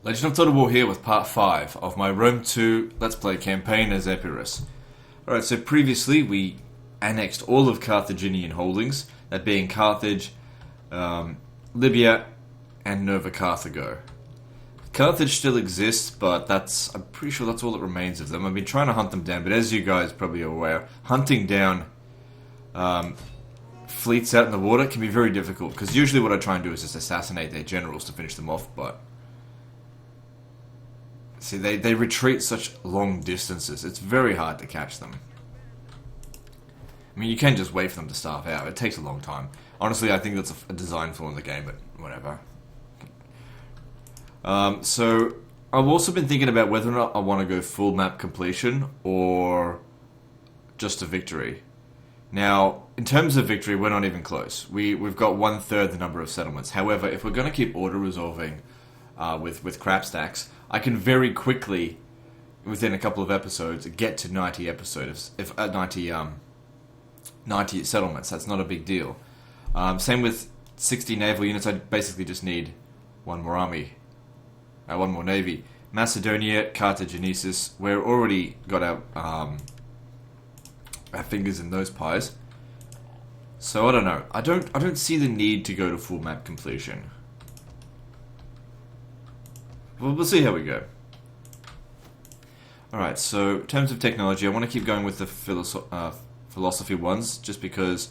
Legend of Total War here with part 5 of my Rome 2 Let's Play campaign as Epirus. Alright, so previously we annexed all of Carthaginian holdings, that being Carthage, Libya, and Nova Carthago. Carthage still exists, but I'm pretty sure that's all that remains of them. I've been trying to hunt them down, but as you guys probably are aware, hunting down fleets out in the water can be very difficult, because usually what I try and do is just assassinate their generals to finish them off, but see, they retreat such long distances. It's very hard to catch them. I mean, you can just wait for them to starve out. It takes a long time. Honestly, I think that's a design flaw in the game, but whatever. So, I've also been thinking about whether or not I want to go full map completion or just a victory. Now, in terms of victory, we're not even close. We've got 1/3 the number of settlements. However, if we're going to keep auto-resolving with crap stacks, I can very quickly, within a couple of episodes, get to 90 episodes. If 90 settlements, that's not a big deal. Same with 60 naval units. I basically just need one more army, one more navy. Macedonia, Carthagenesis. We're already got our fingers in those pies. So I don't know. I don't see the need to go to full map completion. Well, we'll see how we go. Alright, so in terms of technology, I want to keep going with the philosophy ones, just because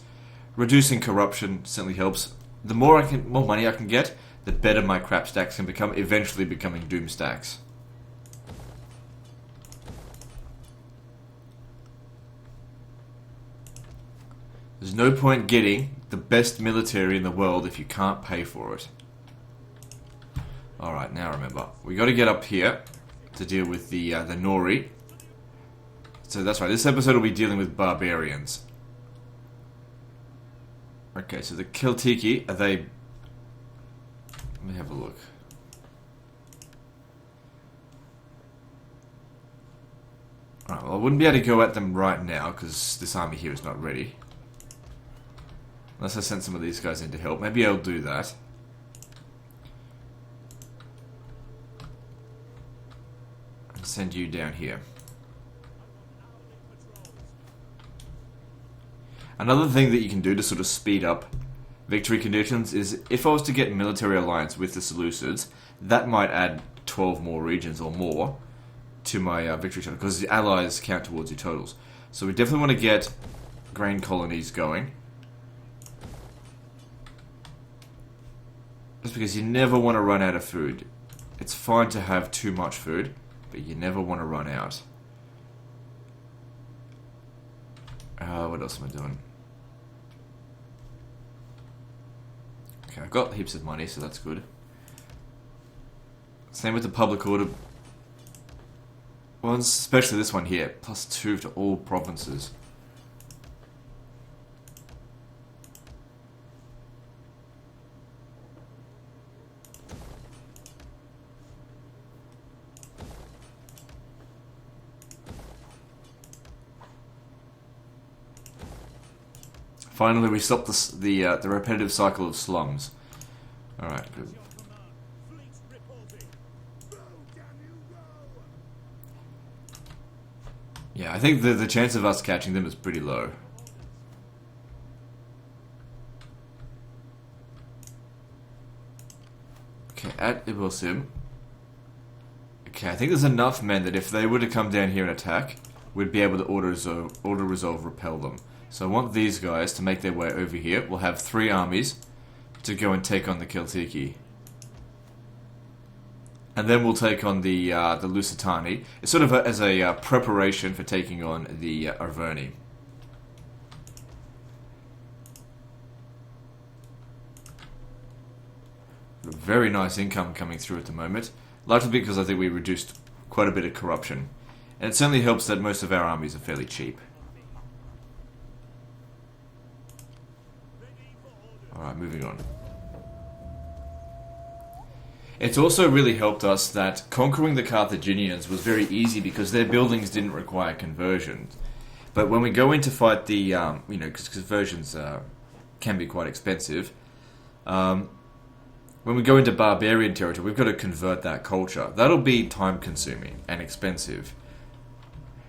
reducing corruption certainly helps. The more money I can get, the better my crap stacks can become, eventually becoming doom stacks. There's no point getting the best military in the world if you can't pay for it. Alright, now remember, we got to get up here to deal with the Nori. So that's right, this episode will be dealing with Barbarians. Okay, so the Celtici, are they... Let me have a look. Alright, well I wouldn't be able to go at them right now, because this army here is not ready. Unless I send some of these guys in to help. Maybe I'll do that. Send you down here. Another thing that you can do to sort of speed up victory conditions is, if I was to get military alliance with the Seleucids, that might add 12 more regions or more to my victory total, because the allies count towards your totals. So we definitely want to get grain colonies going, just because you never want to run out of food. It's fine to have too much food, but you never want to run out. What else am I doing? Okay, I've got heaps of money, so that's good. Same with the public order ones, especially this one here. +2 to all provinces. Finally, we stopped the repetitive cycle of slums. Alright, good. Yeah, I think the chance of us catching them is pretty low. Okay, at Ibosim. Okay, I think there's enough men that if they were to come down here and attack, we'd be able to auto-resolve repel them. So I want these guys to make their way over here. We'll have 3 armies to go and take on the Celtici. And then we'll take on the Lusitani. It's sort of as a preparation for taking on the Arverni. Very nice income coming through at the moment. Largely because I think we reduced quite a bit of corruption. And it certainly helps that most of our armies are fairly cheap. Alright, moving on. It's also really helped us that conquering the Carthaginians was very easy because their buildings didn't require conversion. But when we go in to fight the, because conversions can be quite expensive, when we go into barbarian territory, we've got to convert that culture. That'll be time consuming and expensive.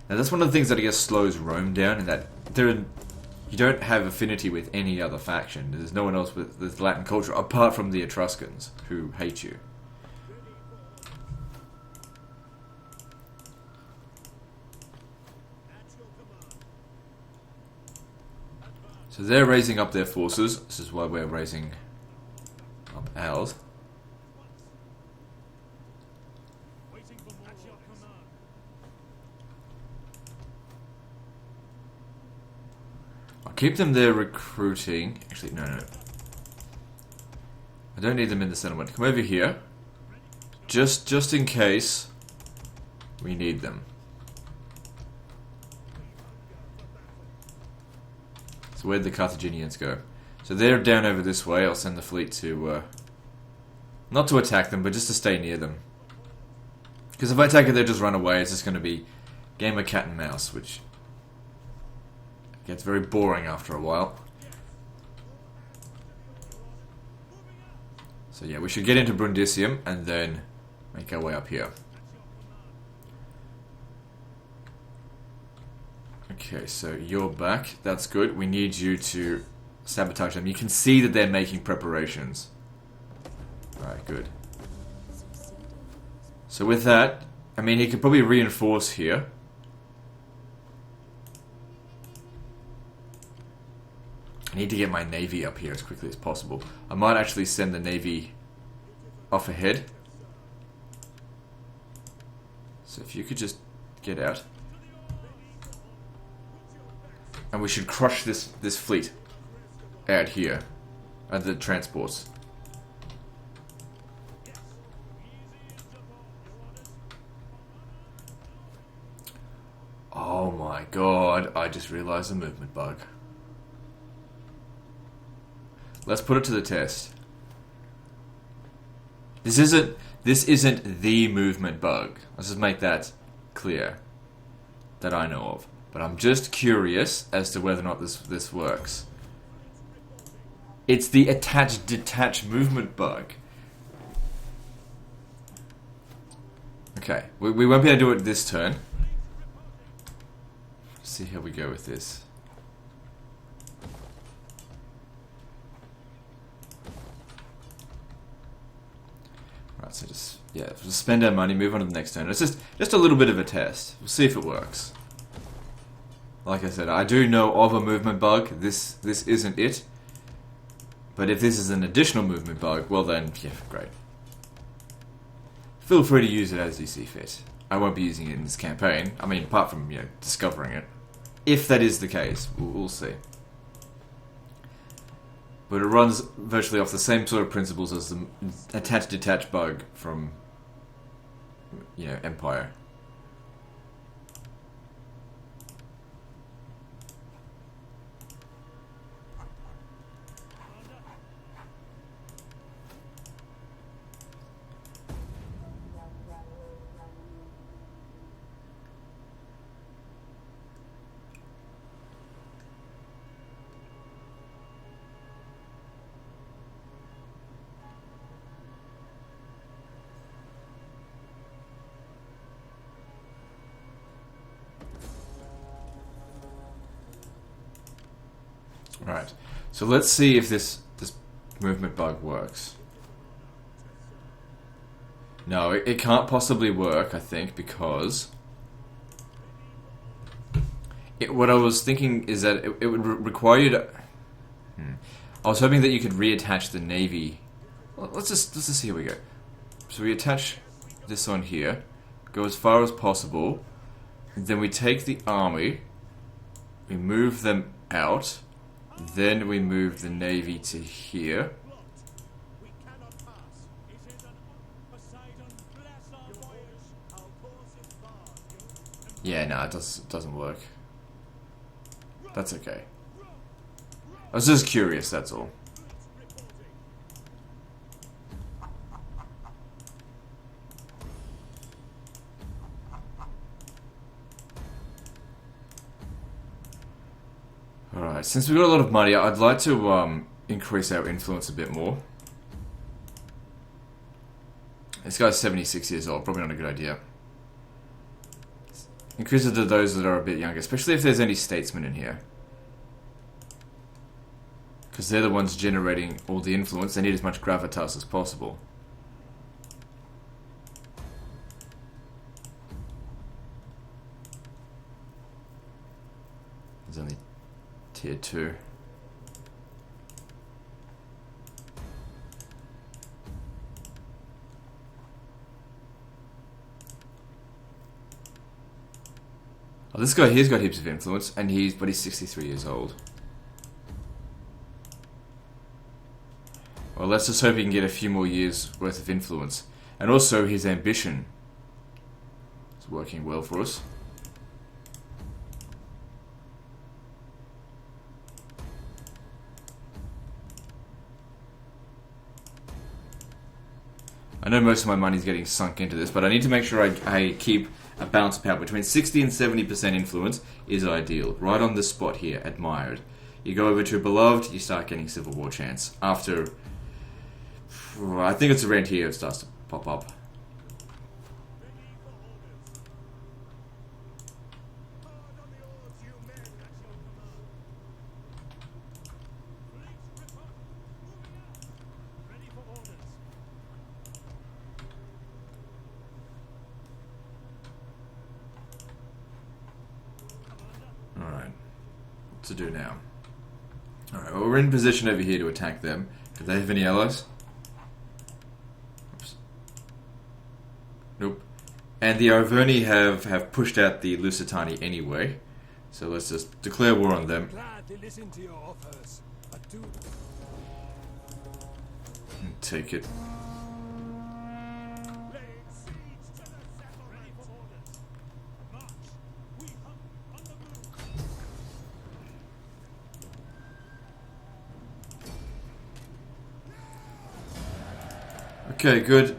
Now that's one of the things that I guess slows Rome down, in that you don't have affinity with any other faction. There's no one else with Latin culture apart from the Etruscans, who hate you. So they're raising up their forces. This is why we're raising up ours. I'll keep them there recruiting. Actually, no. I don't need them in the settlement. Come over here. Just in case we need them. So where'd the Carthaginians go? So they're down over this way. I'll send the fleet to... not to attack them, but just to stay near them. Because if I attack it, they'll just run away. It's just going to be game of cat and mouse, which gets very boring after a while. So yeah, we should get into Brundisium and then make our way up here. Okay, so you're back. That's good. We need you to sabotage them. You can see that they're making preparations. Alright, good. So with that, I mean, he could probably reinforce here. I need to get my navy up here as quickly as possible. I might actually send the navy off ahead. So if you could just get out. And we should crush this fleet out here at the transports. Oh my god, I just realized a movement bug. Let's put it to the test. This isn't the movement bug. Let's just make that clear that I know of. But I'm just curious as to whether or not this works. It's the attach-detach movement bug. Okay, we won't be able to do it this turn. Let's see how we go with this. Right, so just spend our money, move on to the next turn. It's just a little bit of a test. We'll see if it works. Like I said, I do know of a movement bug. This isn't it. But if this is an additional movement bug, well then, yeah, great. Feel free to use it as you see fit. I won't be using it in this campaign. I mean, apart from, discovering it. If that is the case, we'll see. But it runs virtually off the same sort of principles as the attach-detach bug from, Empire. Right, so let's see if this movement bug works. No, it can't possibly work, I think, because what I was thinking is that it would require you to... I was hoping that you could reattach the navy. Well, let's just see how we go. So we attach this on here, go as far as possible, then we take the army, we move them out. Then we move the navy to here. Yeah, no, it doesn't work. That's okay. I was just curious, that's all. Alright, since we've got a lot of money, I'd like to increase our influence a bit more. This guy's 76 years old. Probably not a good idea. Increase it to those that are a bit younger, especially if there's any statesmen in here. Because they're the ones generating all the influence. They need as much gravitas as possible. There's only tier 2. Oh, this guy here's got heaps of influence, and he's 63 years old. Well, let's just hope he can get a few more years worth of influence. And also his ambition is working well for us. I know most of my money's getting sunk into this, but I need to make sure I keep a balance of power. Between 60 and 70% influence is ideal. Right on this spot here, admired. You go over to beloved, you start getting civil war chance. After, I think it's around here it starts to pop up. Alright, what to do now? Alright, well, we're in position over here to attack them. Do they have any allies? Oops. Nope. And the Arverni have pushed out the Lusitani anyway. So let's just declare war on them. And take it. Okay, good.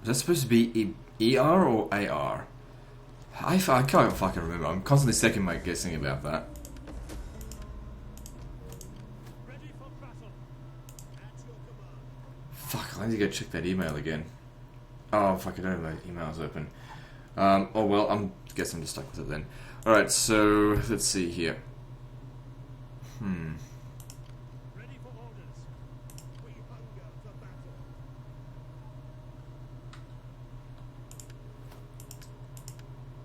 Is that supposed to be ER or AR? I can't fucking remember. I'm constantly second my guessing about that. Fuck, I need to go check that email again. Oh, fuck, I don't have my emails open. Oh well, I guess I'm just stuck with it then. Alright, so let's see here.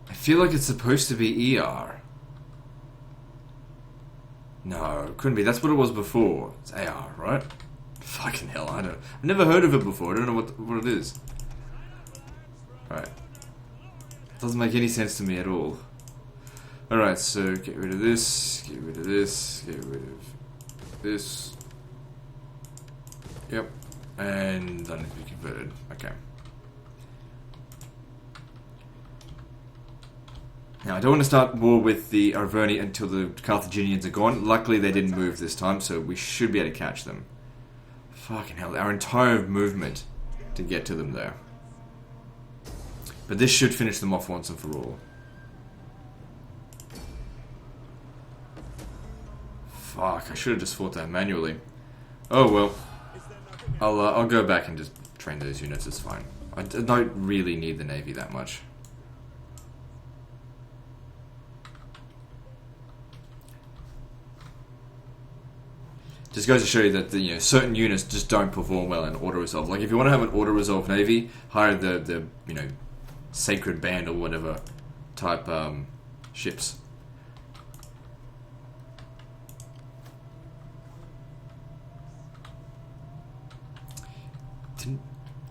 I feel like it's supposed to be ER. No, it couldn't be. That's what it was before. It's AR, right? Fucking hell, I've never heard of it before. I don't know what it is. Alright. Doesn't make any sense to me at all. Alright, so get rid of this, get rid of this, get rid of this. Yep. And that needs to be converted. Okay. Now, I don't want to start war with the Arverni until the Carthaginians are gone. Luckily, they didn't move this time, so we should be able to catch them. Fucking hell, our entire movement to get to them there. But this should finish them off once and for all. Fuck, I should have just fought that manually. Oh well. I'll go back and just train those units, it's fine. I don't really need the navy that much. Just goes to show you that certain units just don't perform well in auto-resolve. Like if you want to have an auto-resolve navy, hire the Sacred Band or whatever type ships.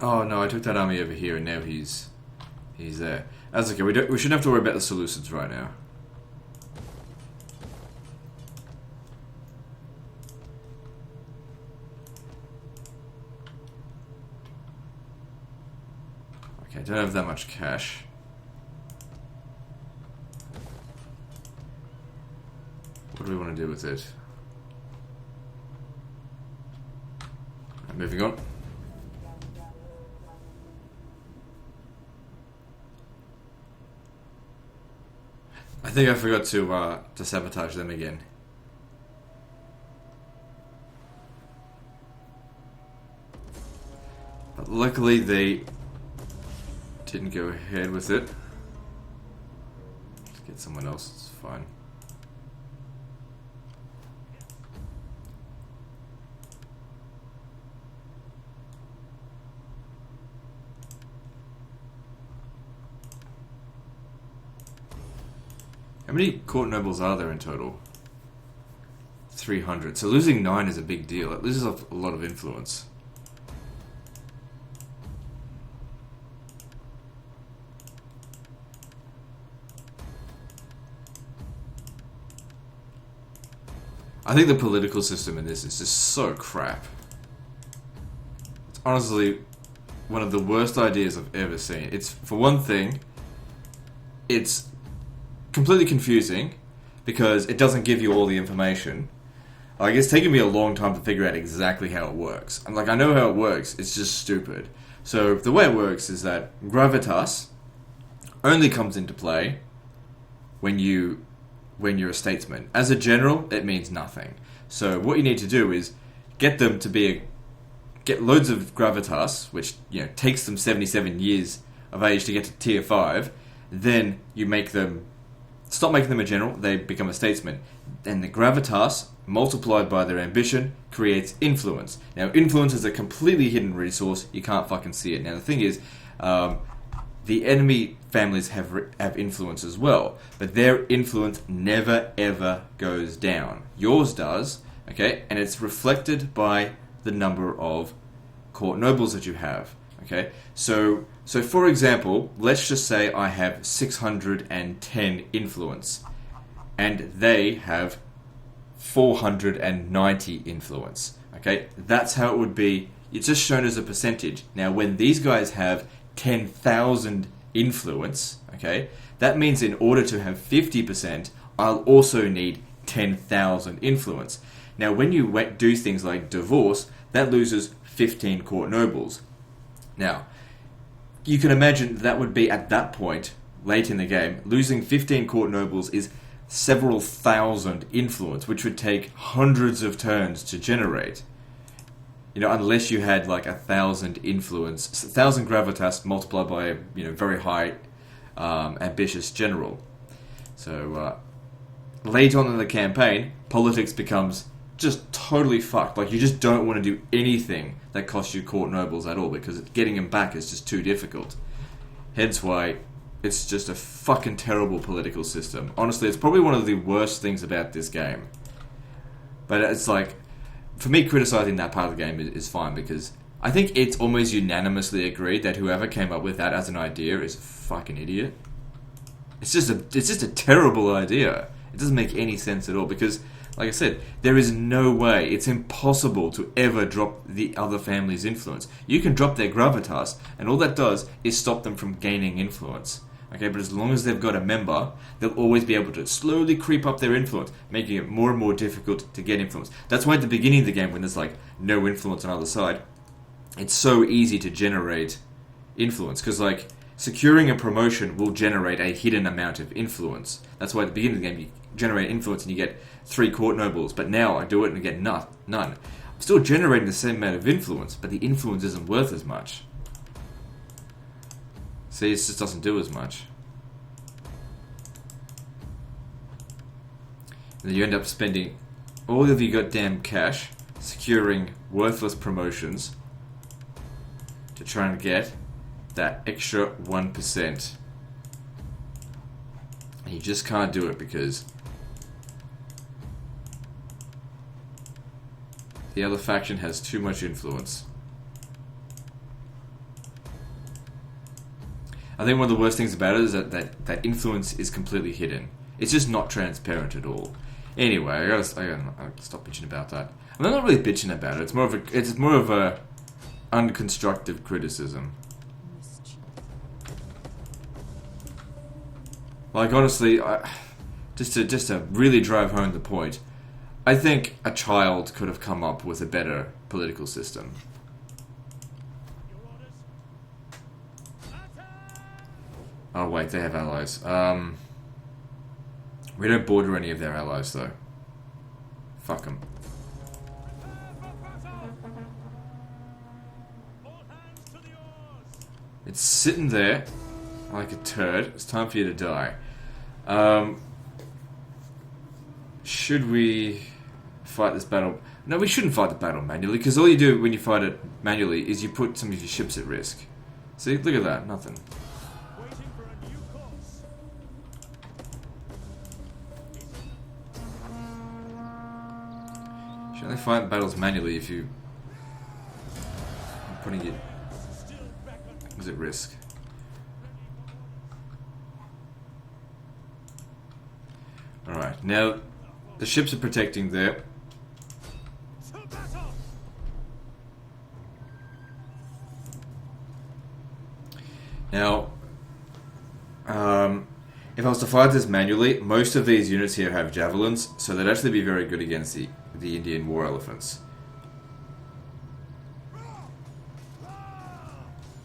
Oh no, I took that army over here and now he's there. That's okay, we shouldn't have to worry about the Seleucids right now. Okay, I don't have that much cash. What do we want to do with it? Right, moving on. I think I forgot to sabotage them again. Luckily, they didn't go ahead with it. Let's get someone else, it's fine. How many court nobles are there in total? 300. So losing 9 is a big deal. It loses a lot of influence. I think the political system in this is just so crap. It's honestly one of the worst ideas I've ever seen. It's, for one thing, it's completely confusing because it doesn't give you all the information. Like, it's taken me a long time to figure out exactly how it works. And like, I know how it works, it's just stupid. So the way it works is that gravitas only comes into play when you're a statesman. As a general, it means nothing. So what you need to do is get them to get loads of gravitas, which, you know, takes them 77 years of age to get to tier 5. Then you stop making them a general, they become a statesman. Then the gravitas, multiplied by their ambition, creates influence. Now, influence is a completely hidden resource, you can't fucking see it. Now, the thing is, the enemy families have influence as well, but their influence never ever goes down. Yours does, okay? And it's reflected by the number of court nobles that you have, okay? So for example, let's just say I have 610 influence, and they have 490 influence, okay? That's how it would be. It's just shown as a percentage. Now, when these guys have 10,000 influence, okay, that means in order to have 50%, I'll also need 10,000 influence. Now, when you do things like divorce, that loses 15 court nobles. Now, you can imagine that would be, at that point, late in the game, losing 15 court nobles is several thousand influence, which would take hundreds of turns to generate. You know, unless you had like 1,000 influence, 1,000 gravitas multiplied by a, you know, very high ambitious general. So late on in the campaign, politics becomes just totally fucked. Like, you just don't want to do anything that costs you court nobles at all, because getting them back is just too difficult. Hence why it's just a fucking terrible political system. Honestly, it's probably one of the worst things about this game. But it's like, for me, criticizing that part of the game is fine, because I think it's almost unanimously agreed that whoever came up with that as an idea is a fucking idiot. It's just a terrible idea. It doesn't make any sense at all, because, like I said, there is no way, it's impossible to ever drop the other family's influence. You can drop their gravitas, and all that does is stop them from gaining influence. Okay, but as long as they've got a member, they'll always be able to slowly creep up their influence, making it more and more difficult to get influence. That's why at the beginning of the game, when there's like no influence on either side, it's so easy to generate influence, because like securing a promotion will generate a hidden amount of influence. That's why at the beginning of the game you generate influence and you get 3 court nobles, but now I do it and I get none. I'm still generating the same amount of influence, but the influence isn't worth as much. See, it just doesn't do as much. And then you end up spending all of your goddamn cash securing worthless promotions to try and get that extra 1%. And you just can't do it because the other faction has too much influence. I think one of the worst things about it is that influence is completely hidden. It's just not transparent at all. Anyway, I gotta stop bitching about that. I'm not really bitching about it. It's more of a unconstructive criticism. Like, honestly, just to really drive home the point, I think a child could have come up with a better political system. Oh wait, they have allies. We don't border any of their allies though. Fuck them. It's sitting there like a turd. It's time for you to die. Should we fight this battle? No, we shouldn't fight the battle manually, because all you do when you fight it manually is you put some of your ships at risk. See, look at that, nothing. You should only fight battles manually if you are putting your things at risk. Alright, now the ships are protecting there. Now, if I was to fight this manually, most of these units here have javelins, so they'd actually be very good against the Indian war elephants.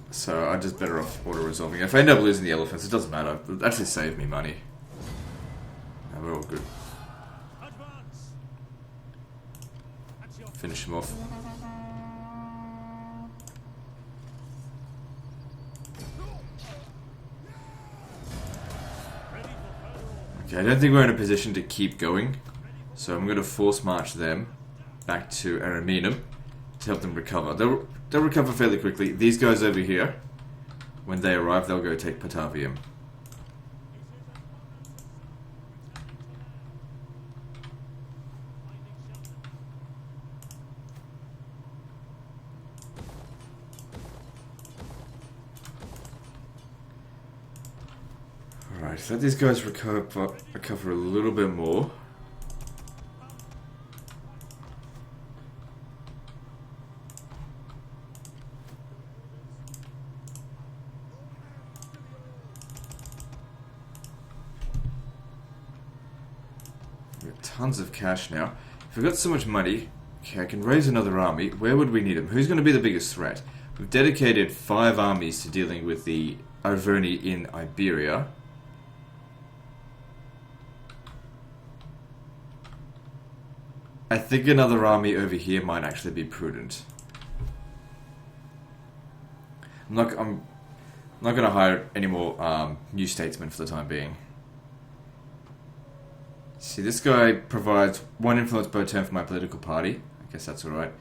So I'm just better off auto-resolving. If I end up losing the elephants, it doesn't matter. It'll actually save me money. No, we're all good. Finish him off. Okay, I don't think we're in a position to keep going, so I'm going to force march them back to Ariminum to help them recover. They'll recover fairly quickly. These guys over here, when they arrive, they'll go take Patavium. Alright, let these guys recover a little bit more. We have tons of cash now. If we've got so much money, okay, I can raise another army. Where would we need them? Who's going to be the biggest threat? We've dedicated 5 armies to dealing with the Arverni in Iberia. I think another army over here might actually be prudent. I'm not going to hire any more new statesmen for the time being. See, this guy provides 1 influence per turn for my political party. I guess that's alright.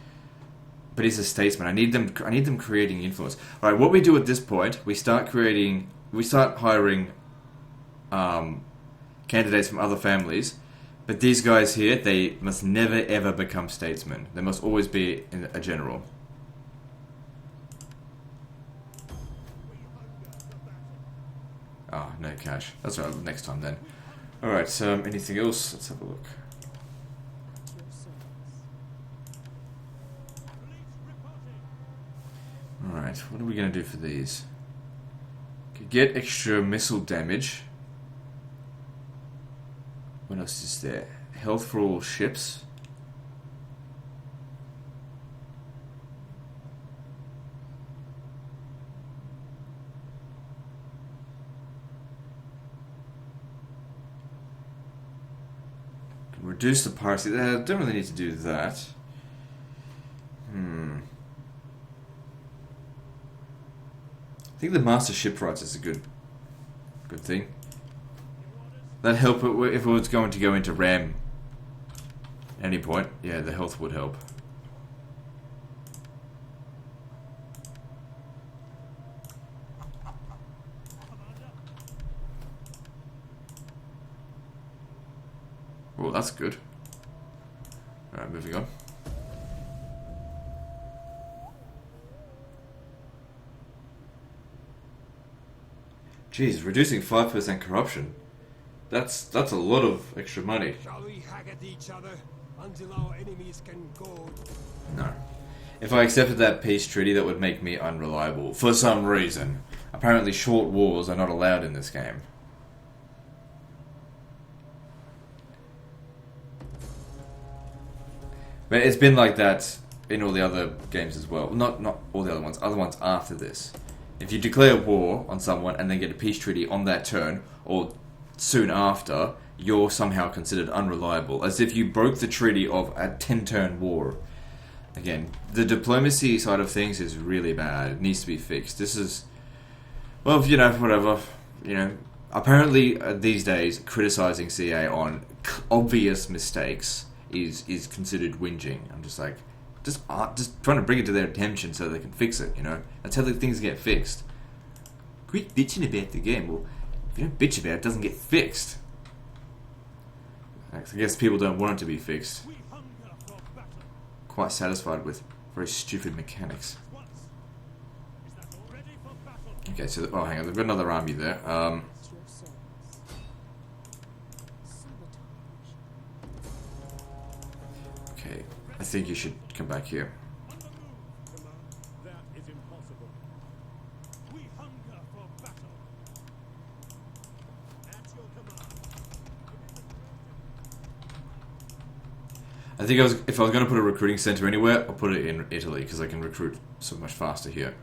But he's a statesman. I need them creating influence. Alright, what we do at this point, we start hiring candidates from other families. But these guys here, they must never ever become statesmen. They must always be a general. Ah, no cash. That's all right, next time then. Alright, so anything else? Let's have a look. Alright, what are we going to do for these? Could get extra missile damage. What else is there? Health for all ships. Can reduce the piracy. I don't really need to do that. I think the master shipwrights is a good thing. That'd help if it was going to go into RAM at any point. Yeah, the health would help. Well, that's good. Alright, moving on. Jeez, reducing 5% corruption. That's a lot of extra money. Shall we hack at each other until our enemies can go? No. If I accepted that peace treaty, that would make me unreliable. For some reason. Apparently short wars are not allowed in this game. But it's been like that in all the other games as well. Not all the other ones after this. If you declare war on someone and then get a peace treaty on that turn, or soon after, you're somehow considered unreliable, as if you broke the treaty of a 10-turn war. Again, the diplomacy side of things is really bad. It needs to be fixed. This is Well, you know, whatever. You know, apparently these days, criticizing CA on obvious mistakes is considered whinging. I'm just like, just trying to bring it to their attention so they can fix it. You know, that's how the things get fixed. Quit bitching about the game. Well, if you don't bitch about it, it doesn't get fixed. I guess people don't want it to be fixed. Quite satisfied with very stupid mechanics. Okay, so oh, hang on, they've got another army there. Okay, I think you should come back here. I think if I was going to put a recruiting center anywhere, I'll put it in Italy because I can recruit so much faster here.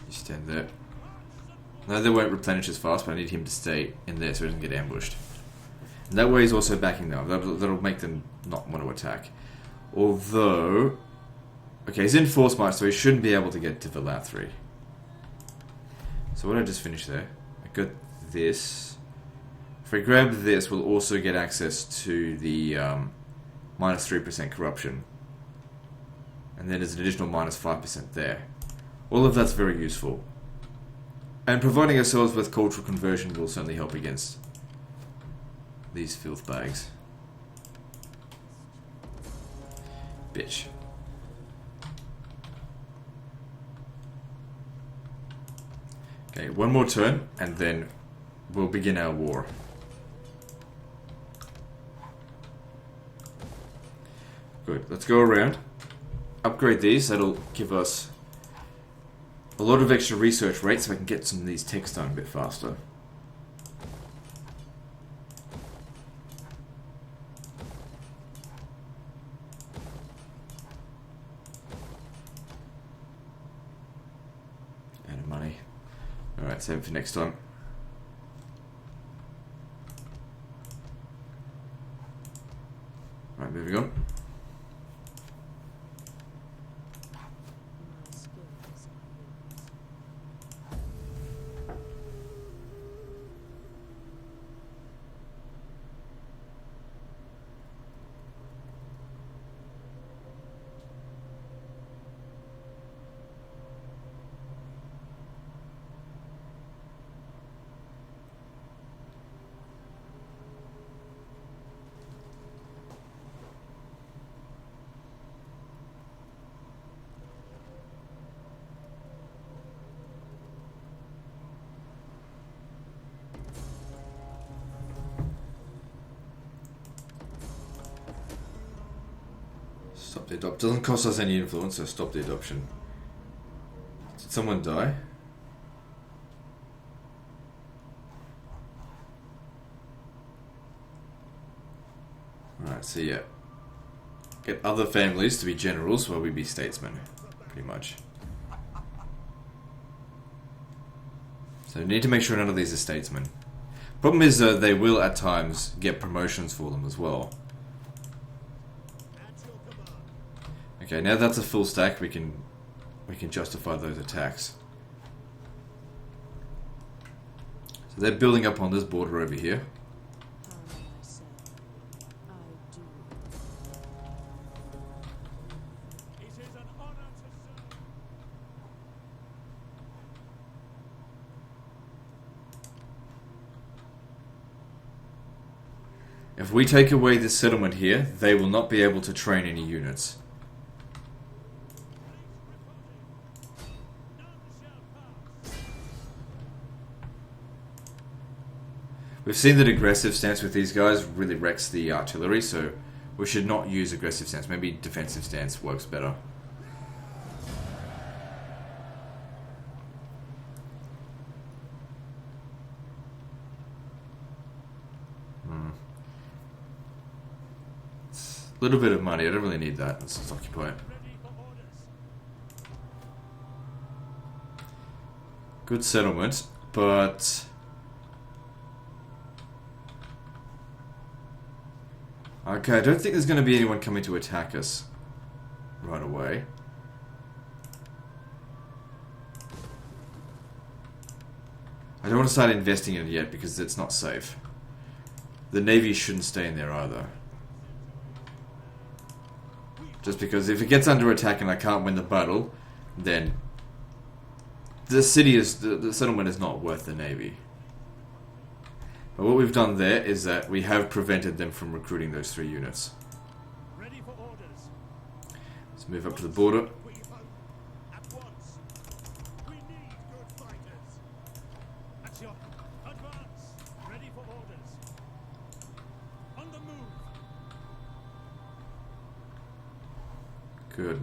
You stand there. No, they won't replenish as fast, but I need him to stay in there so he doesn't get ambushed. And that way he's also backing them. That'll make them not want to attack. Although, okay, he's in force march, so he shouldn't be able to get to Valathri. So what did I just finish there? I got this. If we grab this, we'll also get access to the minus 3% corruption. And then there's an additional minus 5% there. All of that's very useful. And providing ourselves with cultural conversion will certainly help against these filth bags. Bitch. Okay, one more turn, and then we'll begin our war. Good, let's go around. Upgrade these, that'll give us a lot of extra research rates so I can get some of these techs done a bit faster. And money. Alright, save it for next time. Alright, moving on. Stop the adoption. Doesn't cost us any influence, so stop the adoption. Did someone die? Alright, so yeah. Get other families to be generals while we be statesmen. Pretty much. So we need to make sure none of these are statesmen. Problem is they will at times get promotions for them as well. Okay, now that's a full stack, we can justify those attacks. So they're building up on this border over here. If we take away this settlement here, they will not be able to train any units. We've seen that aggressive stance with these guys really wrecks the artillery, so we should not use aggressive stance. Maybe defensive stance works better. A little bit of money, I don't really need that. Let's just occupy it. Good settlement, but okay, I don't think there's going to be anyone coming to attack us right away. want to start investing in it yet because it's not safe. The navy shouldn't stay in there either. Just because if it gets under attack and I can't win the battle, then the city is the settlement is not worth the navy. But what we've done there is that we have prevented them from recruiting those 3 units. Ready for orders. Let's move up to the border. At once. We need good fighters. Action. Advance. Ready for orders. On the move. Good.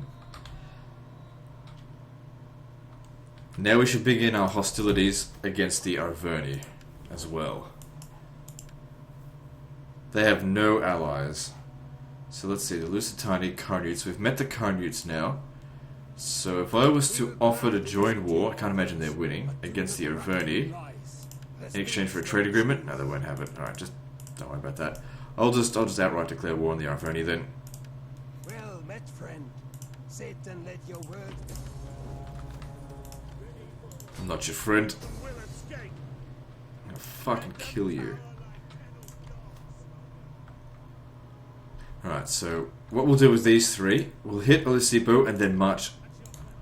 Now we should begin our hostilities against the Arverni as well. They have no allies. So let's see, the Lusitani Carnutes. We've met the Carnutes now. So if I was to offer to join war, I can't imagine they're winning, against the Arverni, in exchange for a trade agreement, no, they won't have it. Alright, just don't worry about that. I'll just outright declare war on the Arverni then. Well met, friend. Sit and let your word. I'm not your friend. Will escape. I'm gonna fucking kill you. Alright, so what we'll do with these 3, we'll hit Olisipo and then march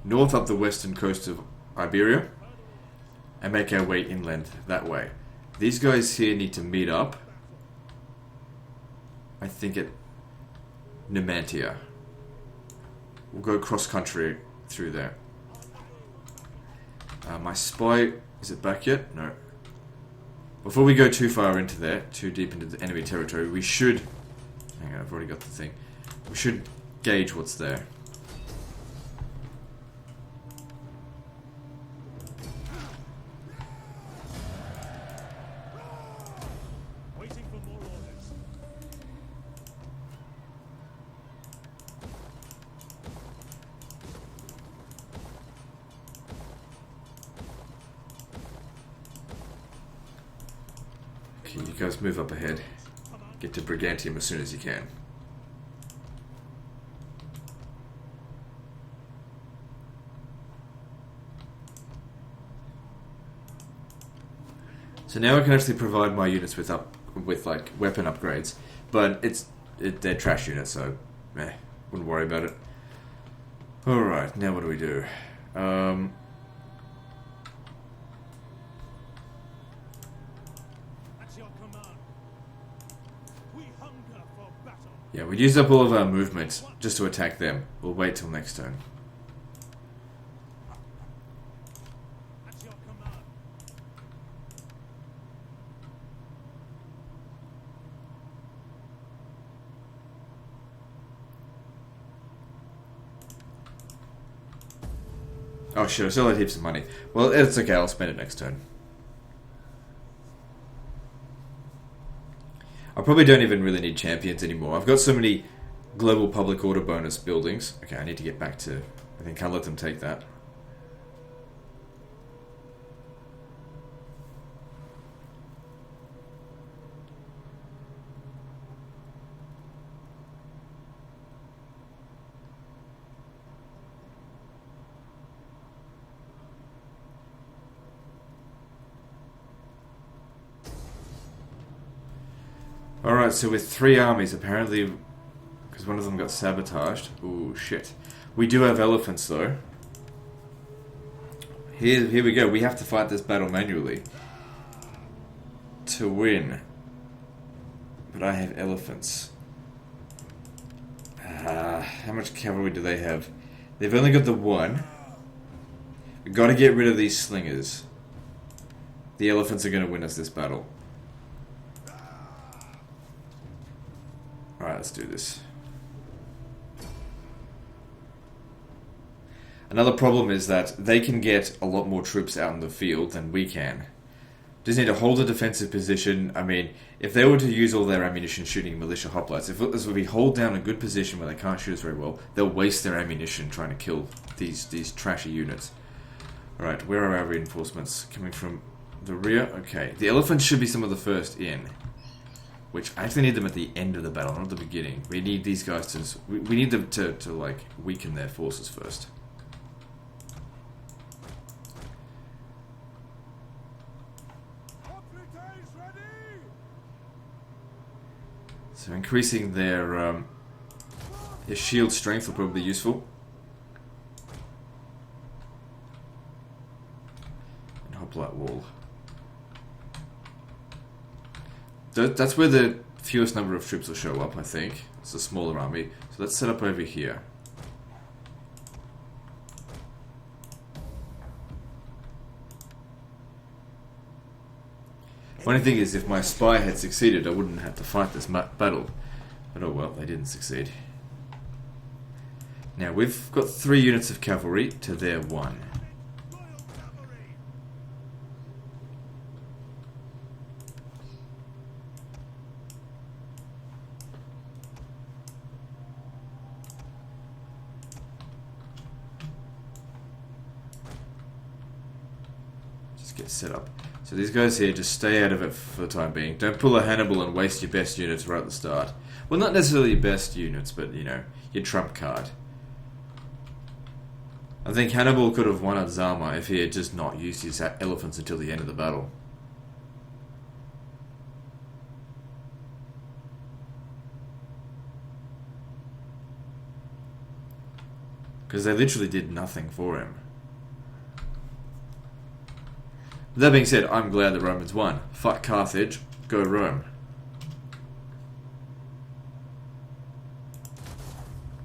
north up the western coast of Iberia and make our way inland that way. These guys here need to meet up, I think, at Numantia. We'll go cross country through there. My spy, is it back yet? No. Before we go too far into there, too deep into the enemy territory, we should... Hang on, I've already got the thing. We should gauge what's there. Waiting for more orders. Okay, you guys move up ahead. Get to Brigantium as soon as you can. So now I can actually provide my units with like weapon upgrades, but they're trash units, so wouldn't worry about it. All right, now what do we do? Yeah, we used up all of our movement just to attack them. We'll wait till next turn. Oh shit, I still had heaps of money. Well, it's okay, I'll spend it next turn. I probably don't even really need champions anymore. I've got so many global public order bonus buildings. Okay, I need to get back to... I think I'll let them take that. Alright, so with 3 armies, apparently, because one of them got sabotaged. Ooh, shit. We do have elephants, though. Here we go. We have to fight this battle manually to win. But I have elephants. How much cavalry do they have? They've only got the 1. We've got to get rid of these slingers. The elephants are going to win us this battle. Alright, let's do this. Another problem is that they can get a lot more troops out in the field than we can. Just need to hold a defensive position. I mean, if they were to use all their ammunition shooting militia hoplites, if we hold down a good position where they can't shoot us very well, they'll waste their ammunition trying to kill these trashy units. Alright, where are our reinforcements? Coming from the rear? Okay. The elephants should be some of the first in. Which, I actually need them at the end of the battle, not at the beginning. We need these guys to... We need them to like, weaken their forces first. So increasing their shield strength will probably be useful. And hoplite wall. That's where the fewest number of troops will show up, I think. It's a smaller army. So let's set up over here. Funny thing is, if my spy had succeeded, I wouldn't have to fight this battle. But oh well, they didn't succeed. Now, we've got 3 units of cavalry to their 1. Just get set up. So these guys here, just stay out of it for the time being. Don't pull a Hannibal and waste your best units right at the start. Well, not necessarily your best units, but, you know, your trump card. I think Hannibal could have won at Zama if he had just not used his elephants until the end of the battle. Because they literally did nothing for him. That being said, I'm glad the Romans won. Fuck Carthage, go Rome.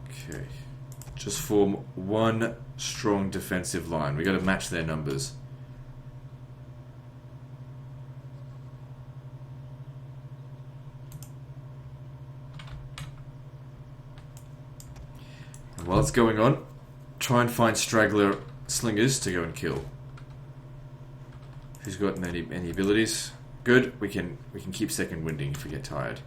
Okay. Just form one strong defensive line. We gotta match their numbers. And while it's going on, try and find straggler slingers to go and kill. Who's got any abilities? Good. We can keep second winding if we get tired.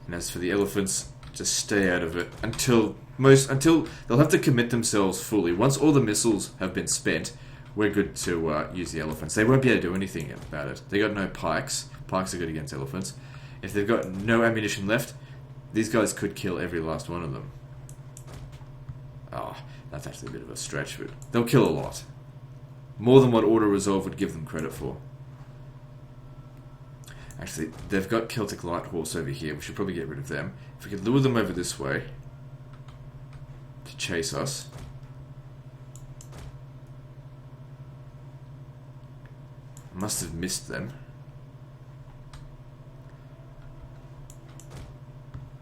And as for the elephants, just stay out of it until they'll have to commit themselves fully. Once all the missiles have been spent, we're good to use the elephants. They won't be able to do anything about it. They got no pikes. Pikes are good against elephants. If they've got no ammunition left, these guys could kill every last one of them. Oh, that's actually a bit of a stretch, but they'll kill a lot. More than what Auto Resolve would give them credit for. Actually, they've got Celtic Light Horse over here. We should probably get rid of them. If we could lure them over this way to chase us. I must have missed them.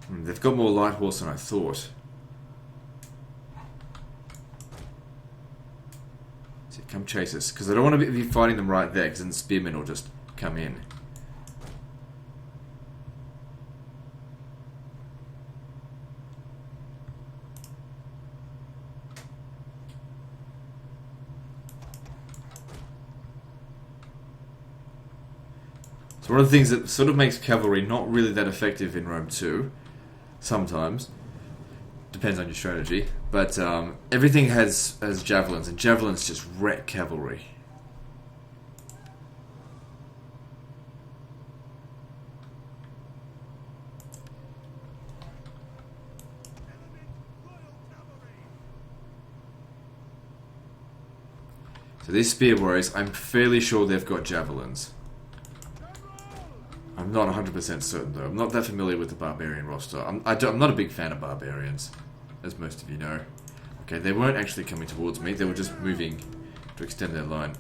They've got more Light Horse than I thought. Come chase us, because I don't want to be fighting them right there, because then the spearmen will just come in. So one of the things that sort of makes cavalry not really that effective in Rome 2, sometimes, depends on your strategy, but everything has javelins, and javelins just wreck cavalry. So these spear warriors, I'm fairly sure they've got javelins. I'm not 100% certain though. I'm not that familiar with the Barbarian roster. I'm not a big fan of Barbarians, as most of you know. Okay, they weren't actually coming towards me. They were just moving to extend their line.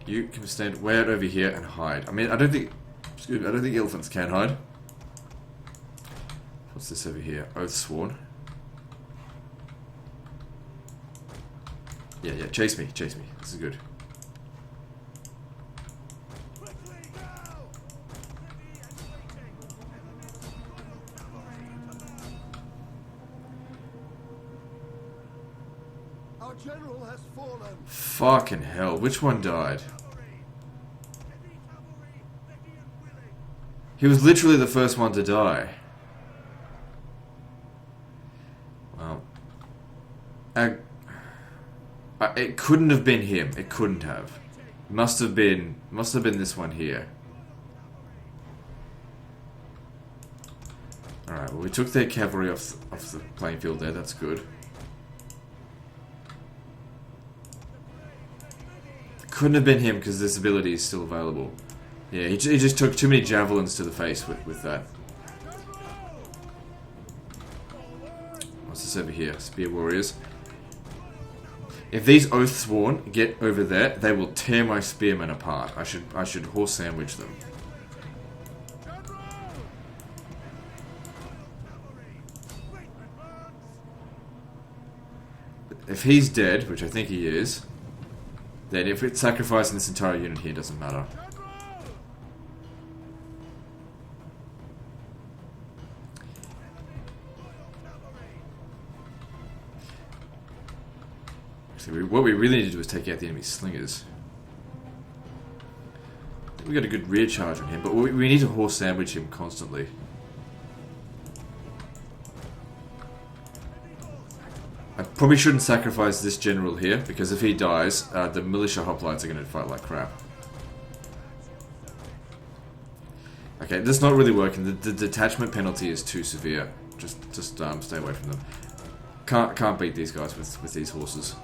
You can stand way out over here and hide. I mean, I don't think elephants can hide. What's this over here? Oath Sworn. Yeah, chase me. This is good. Our general has fallen. Fucking hell, which one died? He was literally the first one to die. Well, it couldn't have been him. It couldn't have. Must have been this one here. Alright, well we took their cavalry off the playing field there, that's good. Couldn't have been him because this ability is still available. Yeah, he just took too many javelins to the face with that. units over here, spear warriors. If these Oathsworn get over there, they will tear my spearmen apart. I should horse sandwich them. If he's dead, which I think he is, then if it's sacrificing this entire unit here, it doesn't matter. What we really need to do is take out the enemy slingers. I think we got a good rear charge on him, but we need to horse sandwich him constantly. I probably shouldn't sacrifice this general here, because if he dies, the militia hoplites are going to fight like crap. Okay, that's not really working. The detachment penalty is too severe. Just stay away from them. Can't beat these guys with these horses.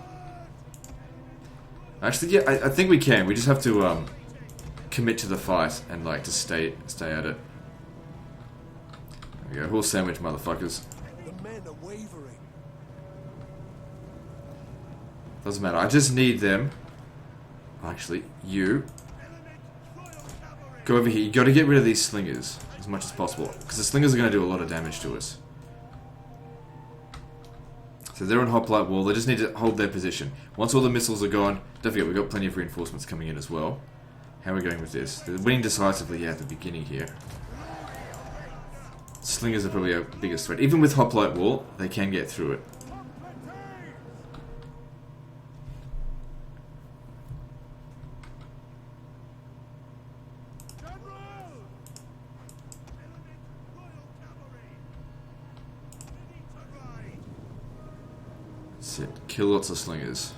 Actually, yeah, I think we can. We just have to commit to the fight and like to stay at it. There we go, horse sandwich, motherfuckers. The men are wavering. Doesn't matter. I just need them. Actually, you go over here. You got to get rid of these slingers as much as possible, because the slingers are going to do a lot of damage to us. So they're on hoplite wall. They just need to hold their position. Once all the missiles are gone, don't forget we've got plenty of reinforcements coming in as well. How are we going with this? They're winning decisively at the beginning here. Slingers are probably our biggest threat. Even with hoplite wall, they can get through it. That's it. Kill lots of slingers.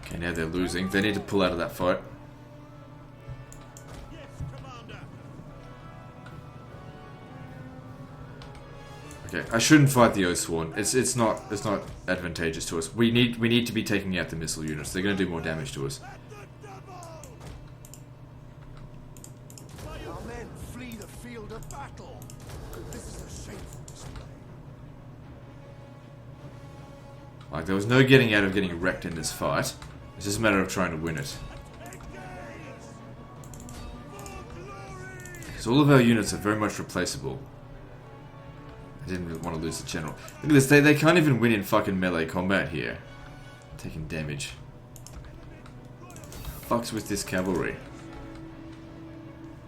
Okay, now they're losing. They need to pull out of that fight. Okay, I shouldn't fight the Oathsworn. It's not advantageous to us. We need to be taking out the missile units. They're going to do more damage to us. Our men flee the field of battle. This is a shameful display. Like, there was no getting out of getting wrecked in this fight. It's just a matter of trying to win it. Because all of our units are very much replaceable. I didn't really want to lose the general. Look at this, they can't even win in fucking melee combat here. Taking damage. Fucks with this cavalry.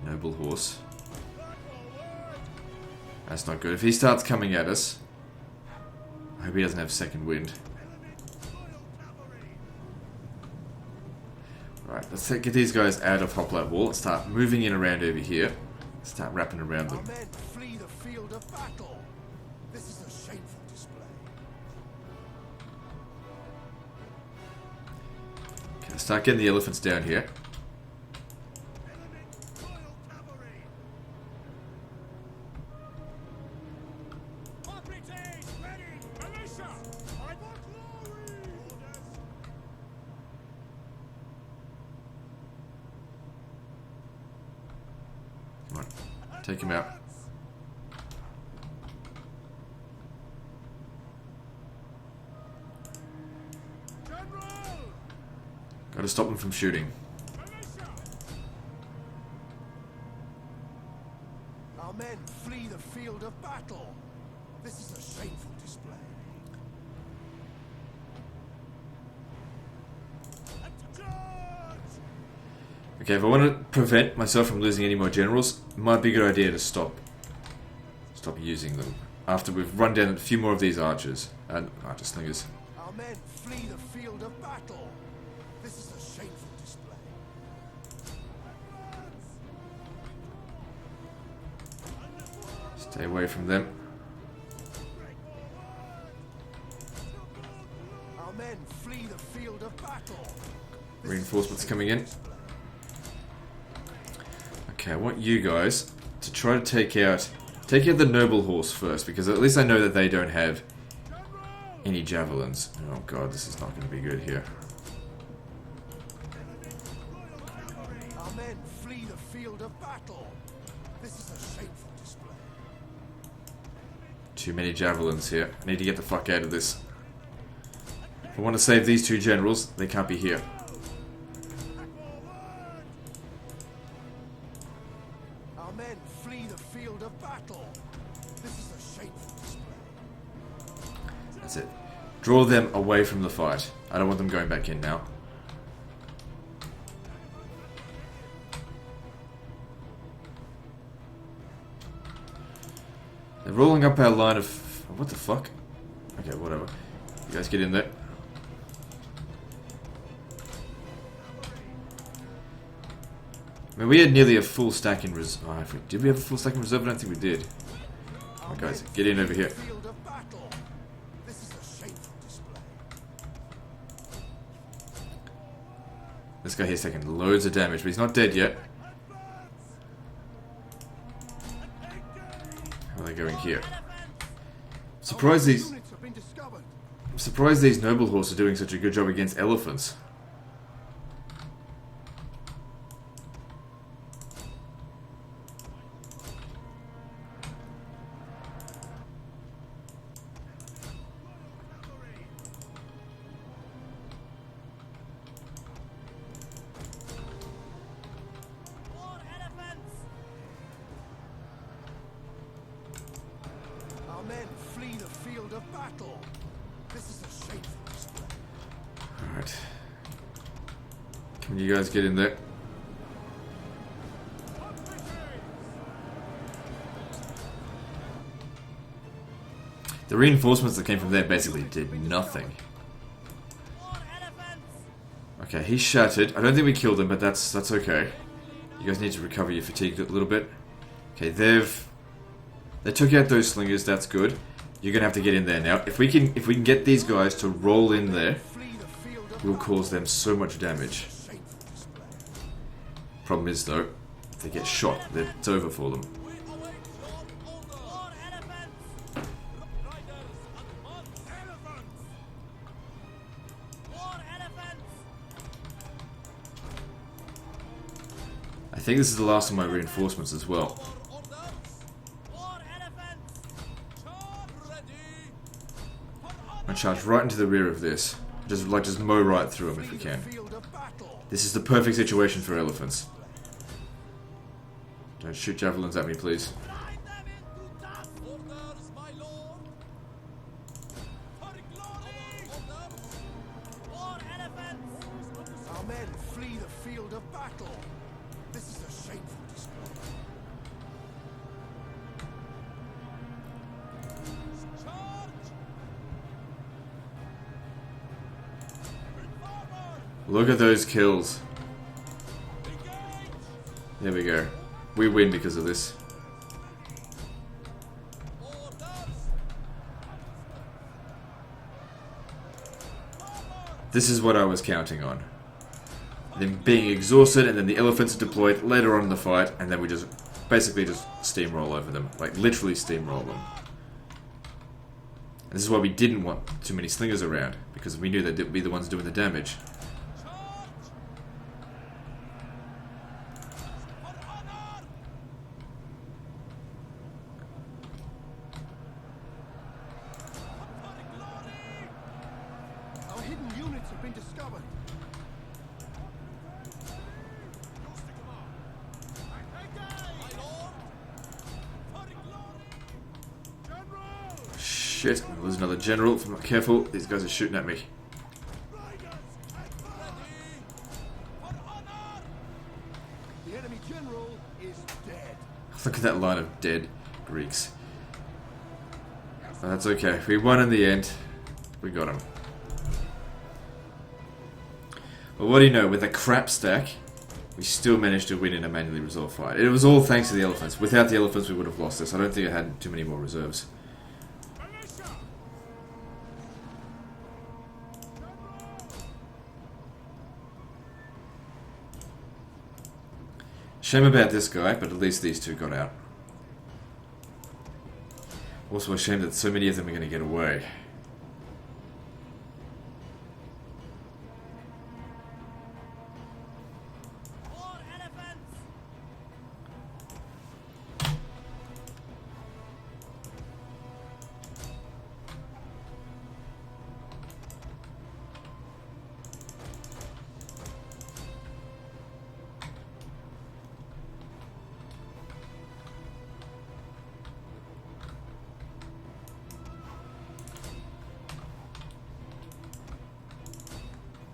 Noble horse. That's not good. If he starts coming at us, I hope he doesn't have second wind. Right, let's get these guys out of hoplite wall and start moving in around over here. Start wrapping around them. Our men flee the field of battle. This is a shameful display. Okay, let's start getting the elephants down here. Come on, take him out. Got to stop them from shooting. Our men flee the field of battle. This is a shameful display. Okay, if I want to prevent myself from losing any more generals, it might be a good idea to stop using them after we've run down a few more of these archers and archer slingers. Our men flee the field of battle. This is a shameful display. Stay away from them. Our men flee the field of battle. Reinforcements coming in. Okay, I want you guys to try to take out the noble horse first, because at least I know that they don't have any javelins. Oh god, this is not going to be good here. Our men flee the field of battle. This is a shameful display. Too many javelins here. I need to get the fuck out of this. If I want to save these two generals, they can't be here. Our men flee the field of battle. This is a shameful display. That's it. Draw them away from the fight. I don't want them going back in now. They're rolling up our line of... What the fuck? Okay, whatever. You guys get in there. I mean, we had nearly a full stack in reserve. Oh, did we have a full stack in reserve? I don't think we did. Come on, guys, get in over here. Field of battle. This is a shameful display. This guy here's taking loads of damage, but he's not dead yet. How are they going here? Surprised these... Units have been discovered. I'm surprised these noble horses are doing such a good job against elephants. Our men flee the field of battle. This is a shameful display. Alright. Can you guys get in there? The reinforcements that came from there basically did nothing. Okay, he's shattered. I don't think we killed him, but that's okay. You guys need to recover your fatigue a little bit. Okay, they took out those slingers. That's good. You're gonna have to get in there now. If we can get these guys to roll in there, Flee the field of we'll cause them so much damage. shameful display. Problem is though, if they get shot, it's over for them. I think this is the last of my reinforcements as well. I'm gonna charge right into the rear of this. Just mow right through them if we can. Field of battle. This is the perfect situation for elephants. Don't shoot javelins at me, please. Our men flee the field of battle. This is a shameful display. Look at those kills. There we go. We win because of this. This is what I was counting on. Them being exhausted, and then the elephants are deployed later on in the fight, and then we just basically just steamroll over them. Like, literally steamroll them. And this is why we didn't want too many slingers around, because we knew they'd be the ones doing the damage. Our hidden units have been discovered. Shit, I'll lose another general if I'm not careful. These guys are shooting at me. The enemy general is dead. Look at that line of dead Greeks. But that's okay. We won in the end. We got him. Well, what do you know? With a crap stack, we still managed to win in a manually resolved fight. It was all thanks to the elephants. Without the elephants, we would have lost this. I don't think I had too many more reserves. Shame about this guy, but at least these two got out. Also a shame that so many of them are going to get away.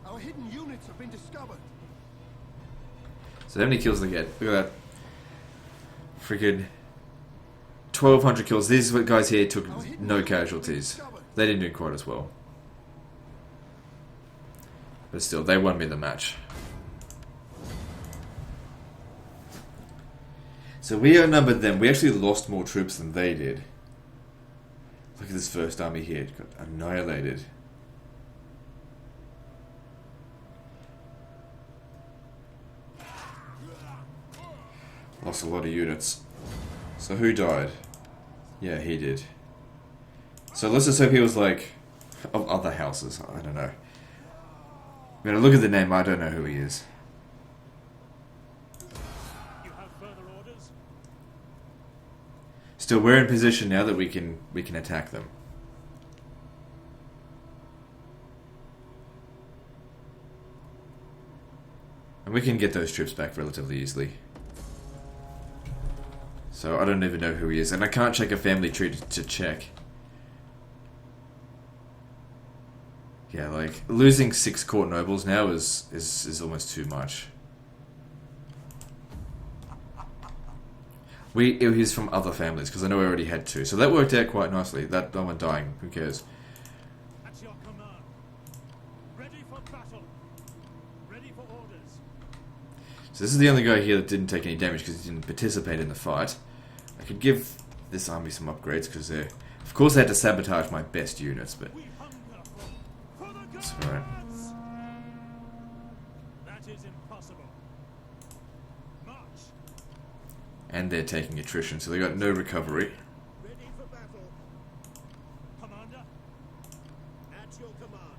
Our hidden units have been discovered. So how many kills they get? Look at that. Freaking 1,200 kills. These guys here took no casualties. They didn't do quite as well. But still, they won me the match. So we outnumbered them. We actually lost more troops than they did. Look at this first army here. It got annihilated. Lost a lot of units. So who died? Yeah, he did. So let's just hope he was like of other houses. I don't know. I'm gonna look at the name. I don't know who he is. You have further orders? Still, we're in position now that we can attack them. And we can get those troops back relatively easily. So I don't even know who he is, and I can't check a family tree to check. Yeah, like losing 6 court nobles now is almost too much. He's from other families because I know we already had 2, so that worked out quite nicely. That one dying, who cares? At your command. Ready for battle. Ready for orders. So this is the only guy here that didn't take any damage because he didn't participate in the fight. I could give this army some upgrades because they, of course, they had to sabotage my best units, but We hunger for the it's alright. gods. That is impossible. March. And they're taking attrition, so they got no recovery. Ready for battle. Commander. At your command.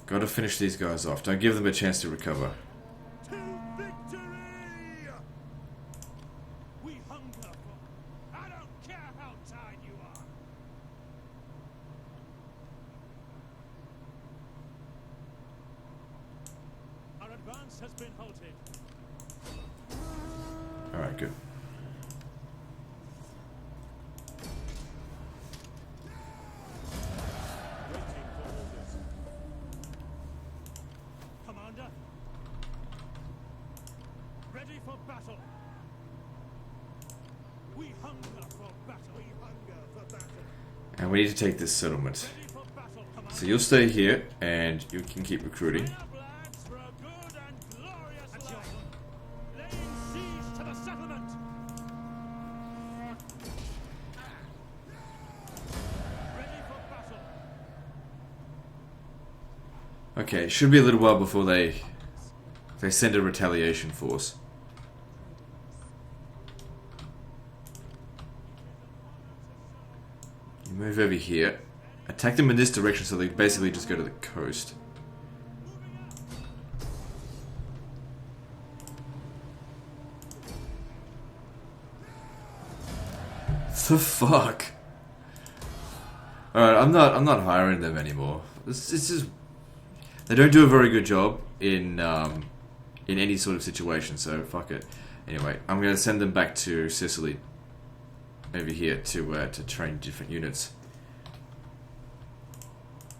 Got to finish these guys off. Don't give them a chance to recover. To victory! We hunger for... I don't care how tired you are. Our advance has been halted. Alright, good. Waiting for orders. Commander. Ready for battle. We hunger for battle. We hunger for battle. And we need to take this settlement. Ready for battle, Commander. So you'll stay here, and you can keep recruiting. Line up, lads, for a good and glorious life. Laying siege to the settlement. Ready for battle. Okay, should be a little while before they send a retaliation force. You move over here. Attack them in this direction so they basically just go to the coast. The fuck? Alright, I'm not hiring them anymore. This is they don't do a very good job in any sort of situation, so fuck it. Anyway, I'm gonna send them back to Sicily over here to train different units.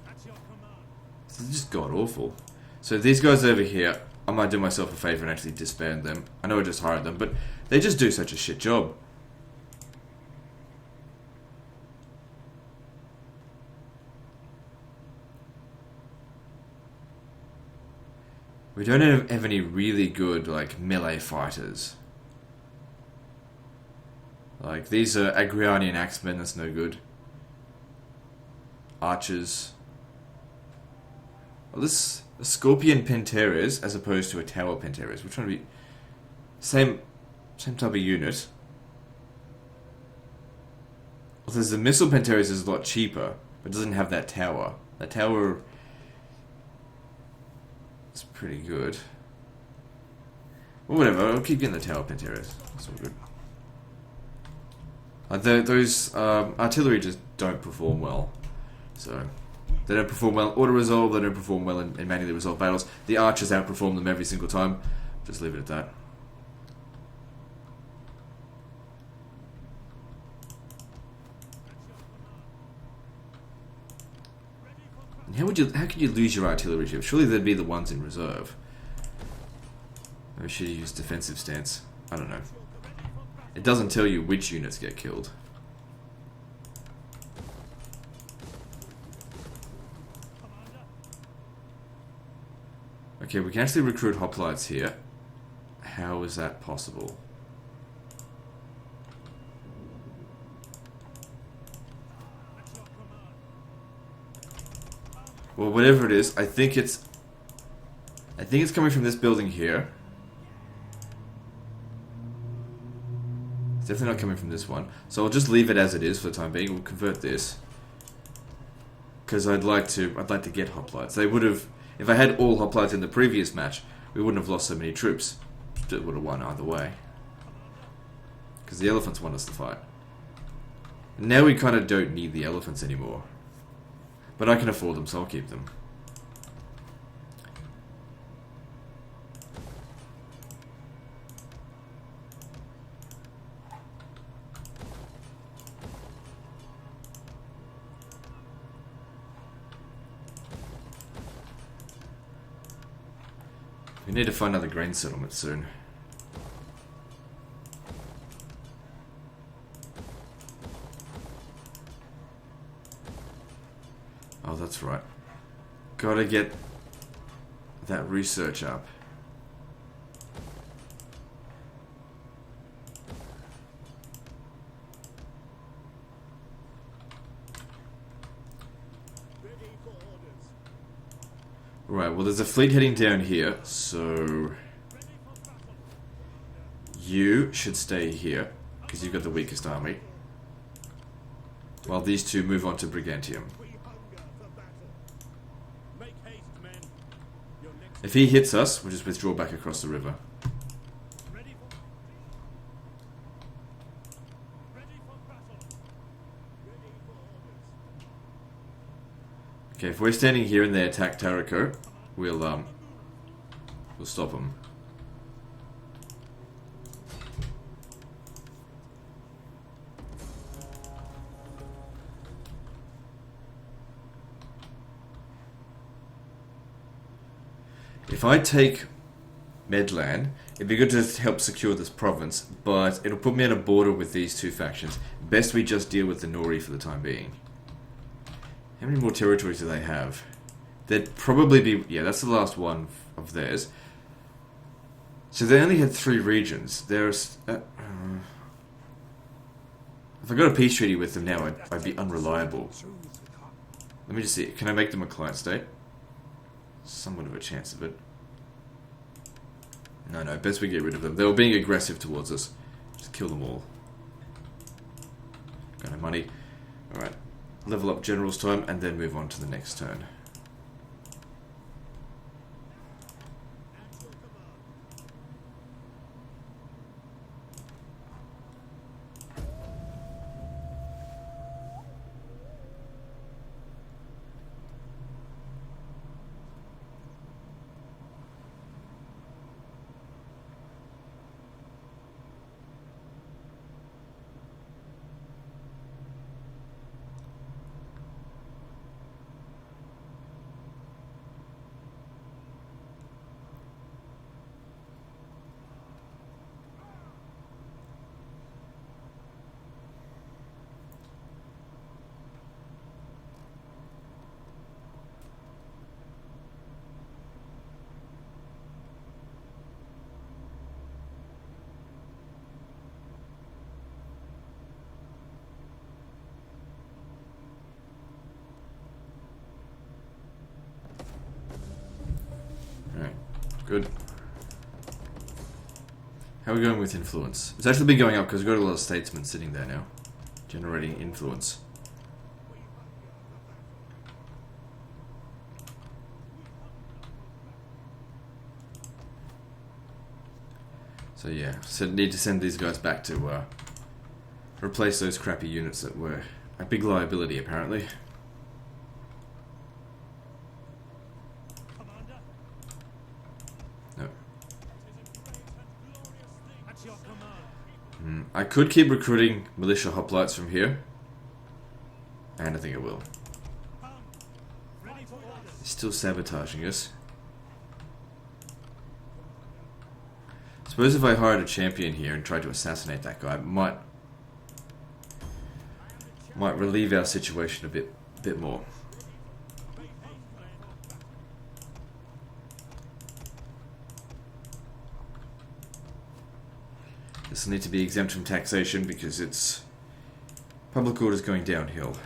At your command. This is just god awful. So these guys over here, I might do myself a favor and actually disband them. I know I just hired them, but they just do such a shit job. We don't have any really good, like, melee fighters. Like, these are Agrianian axemen, that's no good. Archers. Well, this a Scorpion Penteres as opposed to a Tower Penteres. Which one would be... Same Same type of unit. Well, there's the missile Pentares is a lot cheaper, but doesn't have that tower. That tower is pretty good. Well, whatever, I'll keep getting the tower Pentares. That's all good. Those artillery just don't perform well. So, they don't perform well auto-resolve, they don't perform well in manually resolved battles. The archers outperform them every single time. Just leave it at that. And how could you lose your artillery ship? Surely they'd be the ones in reserve. Maybe should you use defensive stance? I don't know. It doesn't tell you which units get killed. Okay, we can actually recruit hoplites here. How is that possible? Well, whatever it is, I think it's coming from this building here. It's definitely not coming from this one. So I'll just leave it as it is for the time being. We'll convert this. Because I'd like to get hoplites. They would have, if I had all hoplites in the previous match, we wouldn't have lost so many troops. It would have won either way. Because the elephants want us to fight. Now we kind of don't need the elephants anymore. But I can afford them, so I'll keep them. We need to find another grain settlement soon. Oh, that's right. Gotta get that research up. Right, well there's a fleet heading down here, so you should stay here, because you've got the weakest army. While these two move on to Brigantium. If he hits us, we'll just withdraw back across the river. Okay, if we're standing here and they attack Tarraco, we'll stop them. If I take Medlan, it'd be good to help secure this province, but it'll put me on a border with these two factions. Best we just deal with the Nori for the time being. How many more territories do they have? There'd probably be... yeah, that's the last one of theirs. So they only had 3 regions. There's... if I got a peace treaty with them now, I'd be unreliable. Let me just see. Can I make them a client state? Somewhat of a chance of it. No, best we get rid of them. They were being aggressive towards us. Just kill them all. Got no money. Alright. Level up general's time and then move on to the next turn. Good. How are we going with influence? It's actually been going up because we've got a lot of statesmen sitting there now, generating influence. So yeah, so need to send these guys back to replace those crappy units that were a big liability apparently. Commander, No. it is a great and glorious thing. At your command. I could keep recruiting militia hoplites from here, and I think I will. Come. Ready for orders. It's still sabotaging us. Suppose if I hired a champion here and tried to assassinate that guy, might relieve our situation a bit more. This will need to be exempt from taxation because it's public order's going downhill.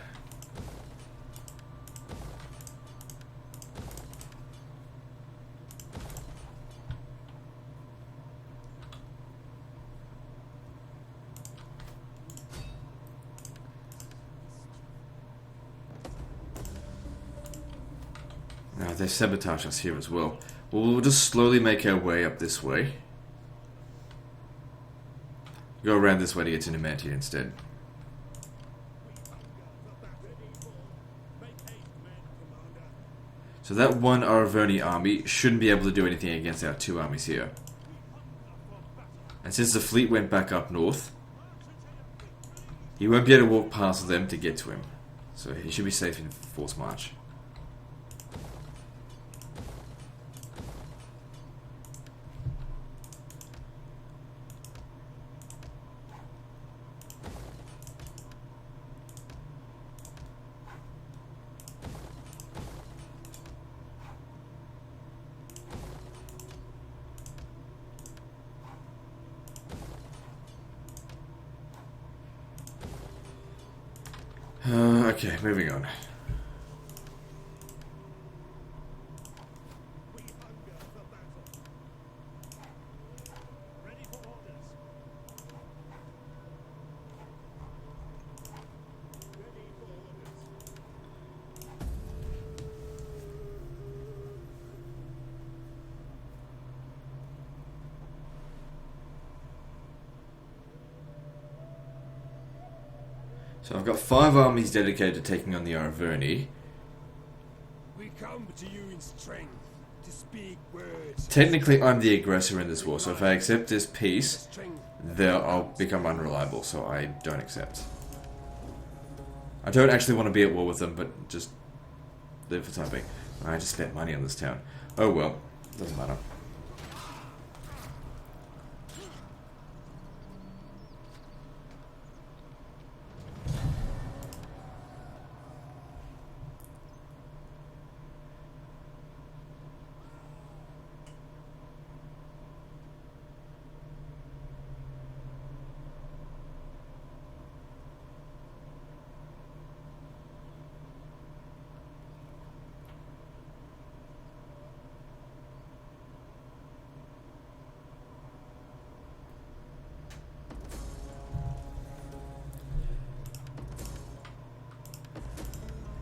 Now they sabotage us here as well. Well, we'll just slowly make our way up this way. Go around this way to get to Numidia instead. So that one Arverni army shouldn't be able to do anything against our two armies here. And since the fleet went back up north, he won't be able to walk past them to get to him. So he should be safe in forced march. Okay, moving on. Ready for orders. So I've got 5 armies dedicated to taking on the Arverni. We come to you in strength to speak words. Technically, I'm the aggressor in this war, so if I accept this peace, Strength. then I'll become unreliable, so I don't accept. I don't actually want to be at war with them, but just live for the time being. I just spent money on this town. Oh well, doesn't matter.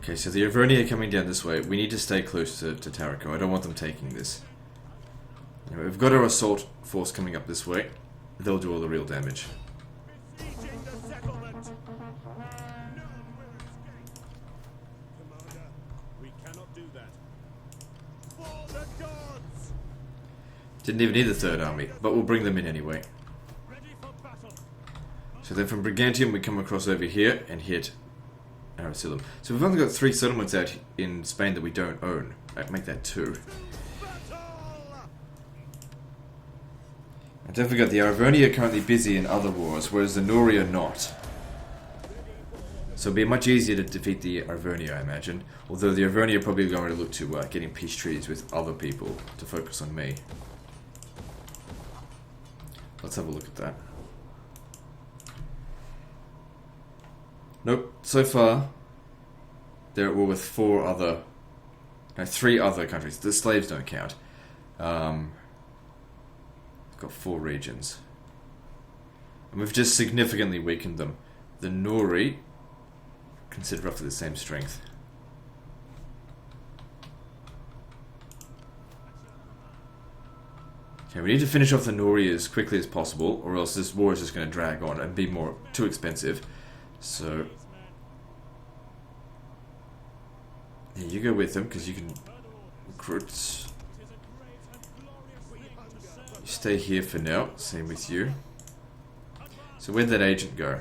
Okay, so the Arverni are coming down this way. We need to stay close to Tarraco. I don't want them taking this. Anyway, we've got our assault force coming up this way. They'll do all the real damage. Besieging the settlement. None will escape. Commander, we cannot do that. For the gods. Didn't even need the third army, but we'll bring them in anyway. Ready for battle. So then from Brigantium we come across over here and hit Aracilum. So we've only got 3 settlements out in Spain that we don't own. I'd make that 2. Battle. And don't forget, the Arverni are currently busy in other wars, whereas the Nori are not. So it'll be much easier to defeat the Arverni, I imagine. Although the Arverni are probably going to look to getting peace treaties with other people to focus on me. Let's have a look at that. Nope, so far they're at war with 3 other countries. The slaves don't count. Got 4 regions. And we've just significantly weakened them. The Nori consider roughly the same strength. Okay, we need to finish off the Nori as quickly as possible, or else this war is just going to drag on and be too expensive. So, yeah, you go with them because you can recruit. You stay here for now. Same with you. So where'd that agent go?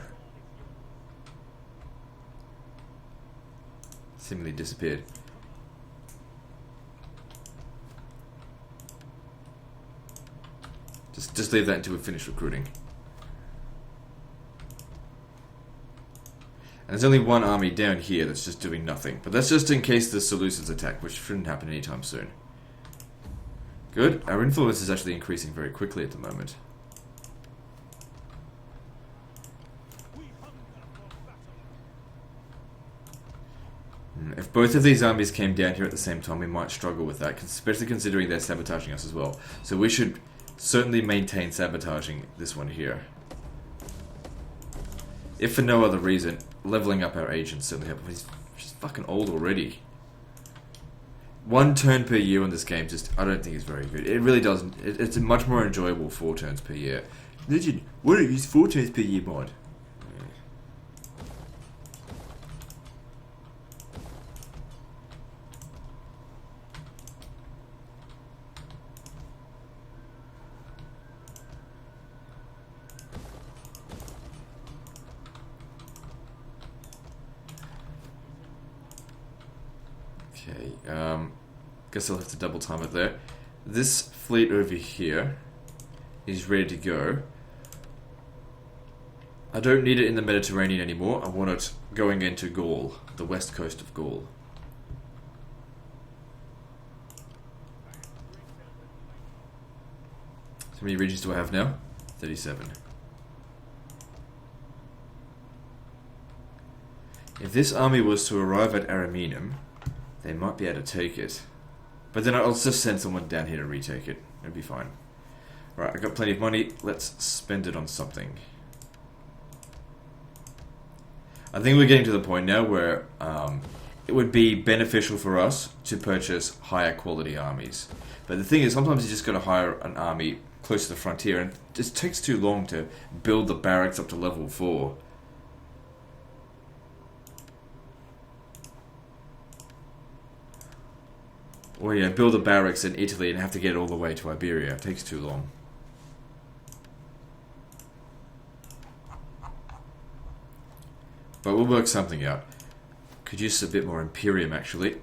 Seemingly disappeared. Just leave that until we finish recruiting. And there's only one army down here that's just doing nothing. But that's just in case the Seleucids attack, which shouldn't happen anytime soon. Good. Our influence is actually increasing very quickly at the moment. If both of these armies came down here at the same time, we might struggle with that, especially considering they're sabotaging us as well. So we should certainly maintain sabotaging this one here. If for no other reason, leveling up our agents certainly helps. She's fucking old already. 1 turn per year on this game I don't think is very good. It really doesn't. It's a much more enjoyable 4 turns per year. Legend, what are these 4 turns per year mod? Okay, guess I'll have to double time it there. This fleet over here is ready to go. I don't need it in the Mediterranean anymore. I want it going into Gaul, the west coast of Gaul. How many regions do I have now? 37. If this army was to arrive at Ariminum, they might be able to take it. But then I'll just send someone down here to retake it. It'll be fine. Right, I've got plenty of money. Let's spend it on something. I think we're getting to the point now where it would be beneficial for us to purchase higher quality armies. But the thing is, sometimes you just got to hire an army close to the frontier, and it just takes too long to build the barracks up to level 4. Or yeah, build a barracks in Italy and have to get it all the way to Iberia. It takes too long. But we'll work something out. Could use a bit more Imperium actually.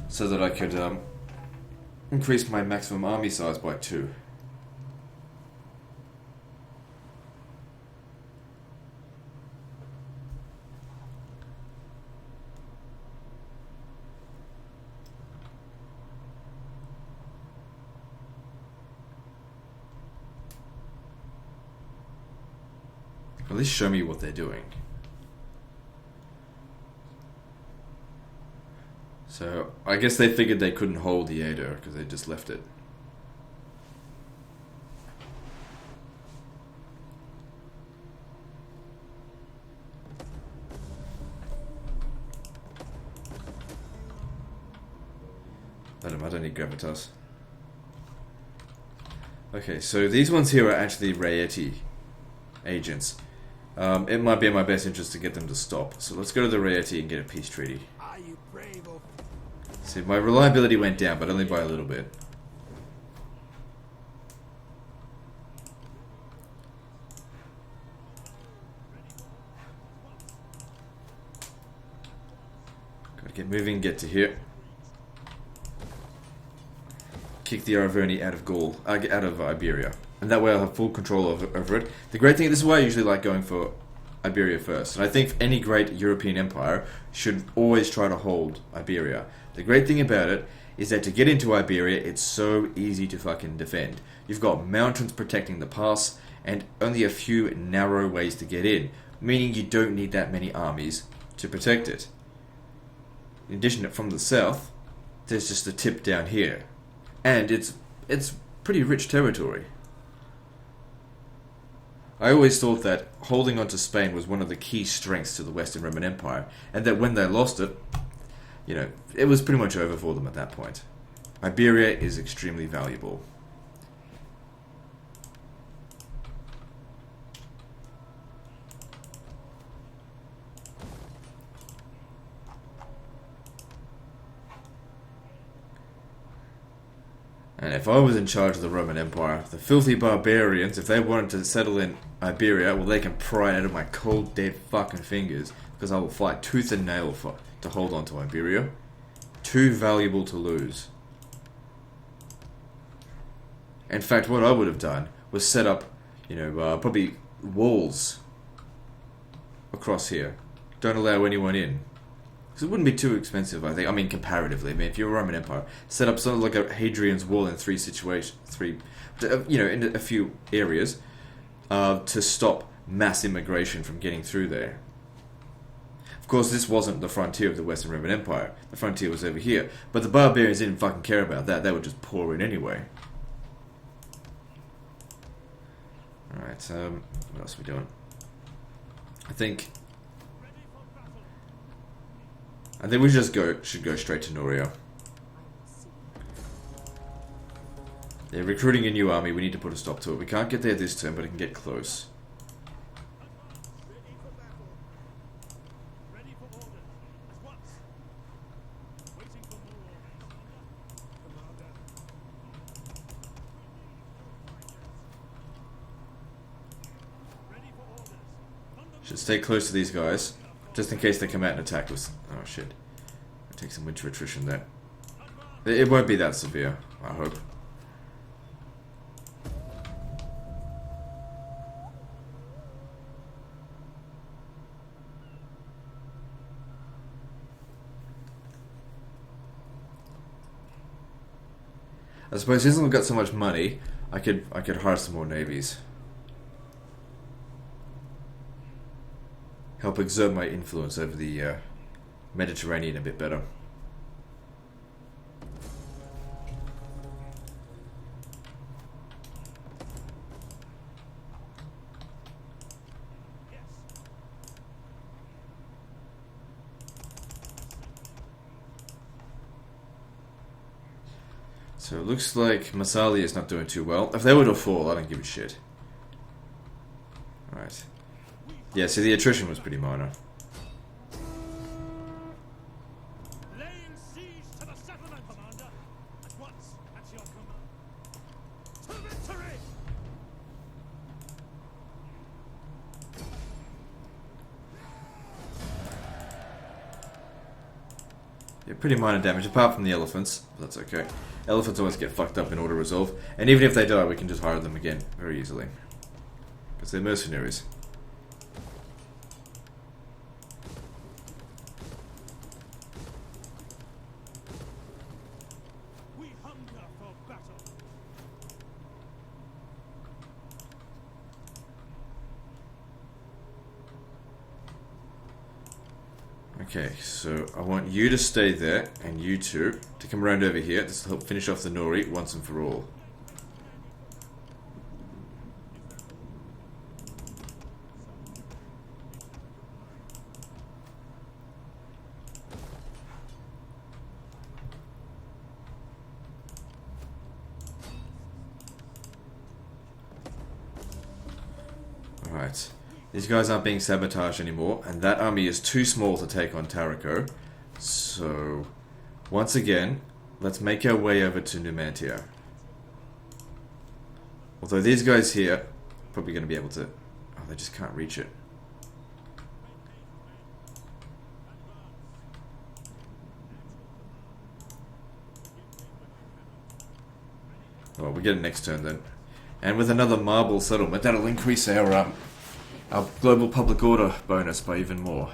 So that I could increase my maximum army size by 2. At least show me what they're doing. So, I guess they figured they couldn't hold the Edo because they just left it. I don't need gravitas. Okay, so these ones here are actually Raieti agents. It might be in my best interest to get them to stop. So let's go to the Raieti and get a peace treaty. Are you brave or See, my reliability went down, but only by a little bit. Gotta get moving, get to here. Kick the Arverni out of Gaul, out of Iberia. And that way I'll have full control over it. The great thing, this is why I usually like going for Iberia first. And I think any great European empire should always try to hold Iberia. The great thing about it is that to get into Iberia, it's so easy to fucking defend. You've got mountains protecting the pass, and only a few narrow ways to get in, meaning you don't need that many armies to protect it. In addition, from the south, there's just a tip down here. And it's pretty rich territory. I always thought that holding on to Spain was one of the key strengths to the Western Roman Empire, and that when they lost it, you know, it was pretty much over for them at that point. Iberia is extremely valuable. And if I was in charge of the Roman Empire, the filthy barbarians, if they wanted to settle in Iberia, well, they can pry it out of my cold, dead fucking fingers, because I will fight tooth and nail to hold on to Iberia. Too valuable to lose. In fact, what I would have done was set up, you know, probably walls across here. Don't allow anyone in. Because it wouldn't be too expensive, I think. I mean, comparatively. I mean, if you're a Roman Empire, set up something like a Hadrian's Wall in in a few areas to stop mass immigration from getting through there. Of course, this wasn't the frontier of the Western Roman Empire. The frontier was over here. But the barbarians didn't fucking care about that. They would just pour in anyway. Alright, what else are we doing? I think we should go straight to Noria. They're recruiting a new army. We need to put a stop to it. We can't get there this turn, but it can get close. Ready for orders. At once. Waiting for more orders. Commander. Ready for orders. Should stay close to these guys, just in case they come out and attack us. Oh shit. I'll take some winter attrition there. It won't be that severe, I hope. I suppose since I've got so much money, I could hire some more navies. Help exert my influence over the Mediterranean a bit better. So it looks like Massalia is not doing too well. If they were to fall, I don't give a shit. Alright. Yeah, so the attrition was pretty minor. Laying siege to the settlement, Commander. At once. At your command. To victory! Yeah, pretty minor damage, apart from the elephants. But that's okay. Elephants always get fucked up in auto resolve, and even if they die, we can just hire them again very easily. Because they're mercenaries. We hunger for battle. Okay, so I want you to stay there, and you two to come around over here. This will help finish off the Nori once and for all. Alright. These guys aren't being sabotaged anymore, and that army is too small to take on Tarraco. So, once again, let's make our way over to Numantia. Although these guys here are probably going to be able to... Oh, they just can't reach it. Well, we get it next turn then. And with another marble settlement, that'll increase our global public order bonus by even more.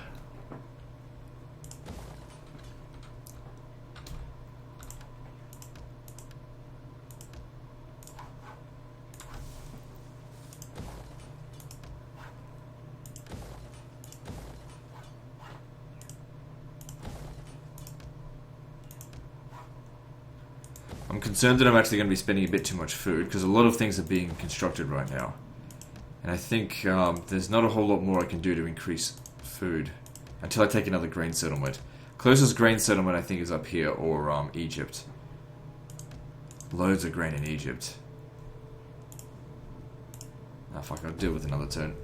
I'm concerned that I'm actually going to be spending a bit too much food, because a lot of things are being constructed right now. And I think there's not a whole lot more I can do to increase food until I take another grain settlement. Closest grain settlement I think is up here, or Egypt. Loads of grain in Egypt. Ah, fuck, I'll deal with another turn.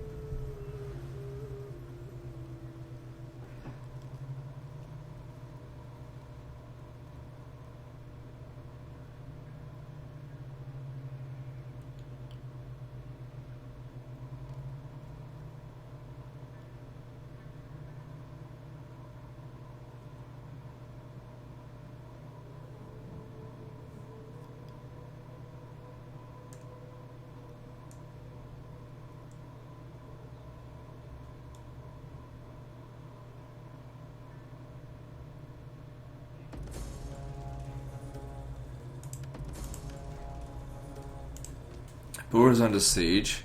Bora's under siege.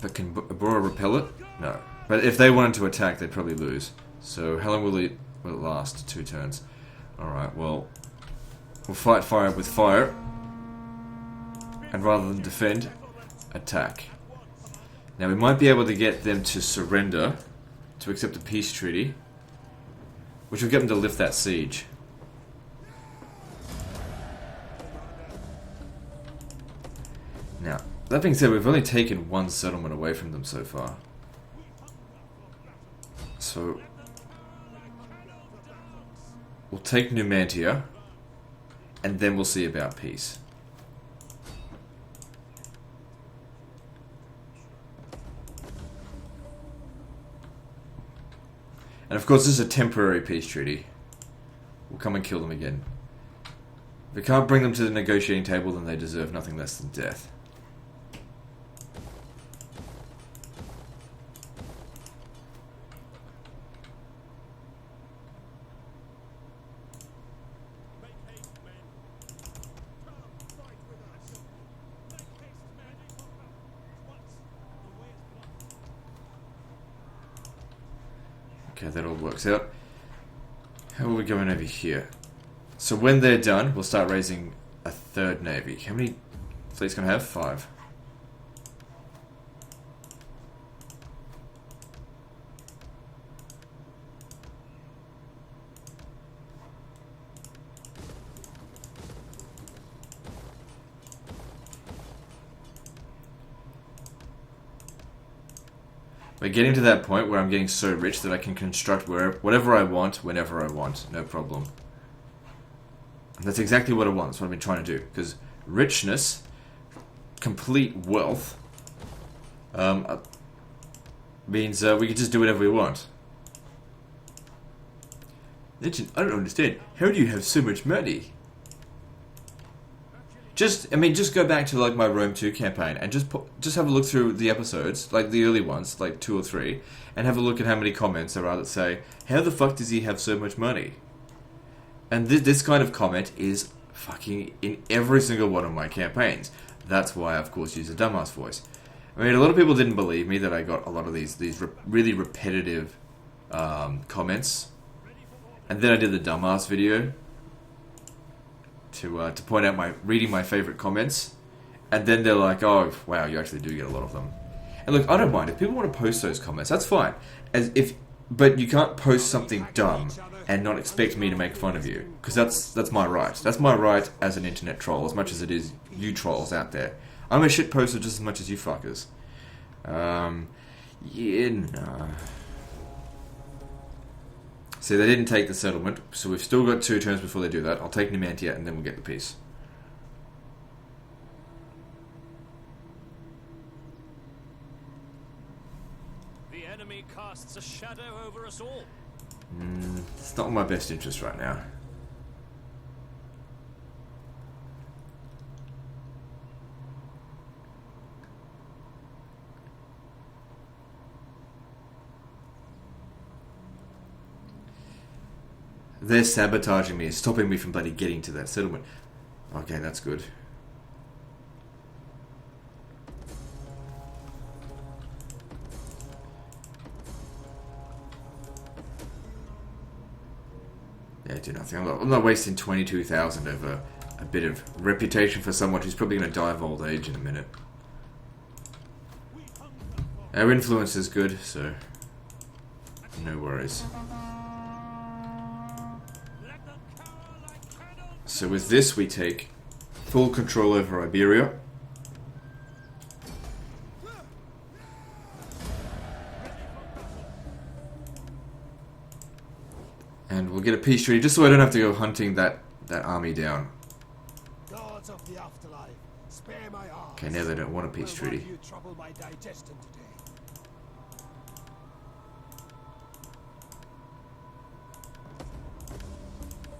But can Bora repel it? No. But if they wanted to attack, they'd probably lose. So how long will it last? 2 turns. Alright, well, we'll fight fire with fire. And rather than defend, attack. Now we might be able to get them to surrender, to accept a peace treaty, which will get them to lift that siege. Now, that being said, we've only taken 1 settlement away from them so far. So, we'll take Numantia, and then we'll see about peace. And of course, this is a temporary peace treaty. We'll come and kill them again. If we can't bring them to the negotiating table, then they deserve nothing less than death. Okay, that all works out. How are we going over here? So when they're done, we'll start raising a 3rd navy. How many fleets can I have? 5. We're getting to that point where I'm getting so rich that I can construct whatever I want, whenever I want, no problem. And that's exactly what I want, that's what I've been trying to do. Because richness, complete wealth, means we can just do whatever we want. I don't understand. How do you have so much money? Just go back to like my Rome 2 campaign and just have a look through the episodes, like the early ones, like 2 or 3, and have a look at how many comments there are that say, "How the fuck does he have so much money?" And this kind of comment is fucking in every single one of my campaigns. That's why I, of course, use a dumbass voice. I mean, a lot of people didn't believe me that I got a lot of these really repetitive comments, and then I did the dumbass video to point out reading my favorite comments, and then they're like, "Oh, wow, you actually do get a lot of them." And look, I don't mind if people want to post those comments. That's fine, but you can't post something dumb and not expect me to make fun of you, because that's my right. That's my right as an internet troll, as much as it is you trolls out there. I'm a shit poster just as much as you fuckers. Yeah, nah. See, they didn't take the settlement, so we've still got 2 turns before they do that. I'll take Numantia, and then we'll get the peace. The enemy casts a shadow over us all. It's not in my best interest right now. They're sabotaging me, stopping me from bloody getting to that settlement. Okay, that's good. Yeah, do nothing. I'm not wasting 22,000 over a bit of reputation for someone who's probably going to die of old age in a minute. Our influence is good, so no worries. So with this we take full control over Iberia. And we'll get a peace treaty just so I don't have to go hunting that army down. Gods of the afterlife, spare my heart. Okay, now they don't want a peace treaty. Why do you trouble my digestion today?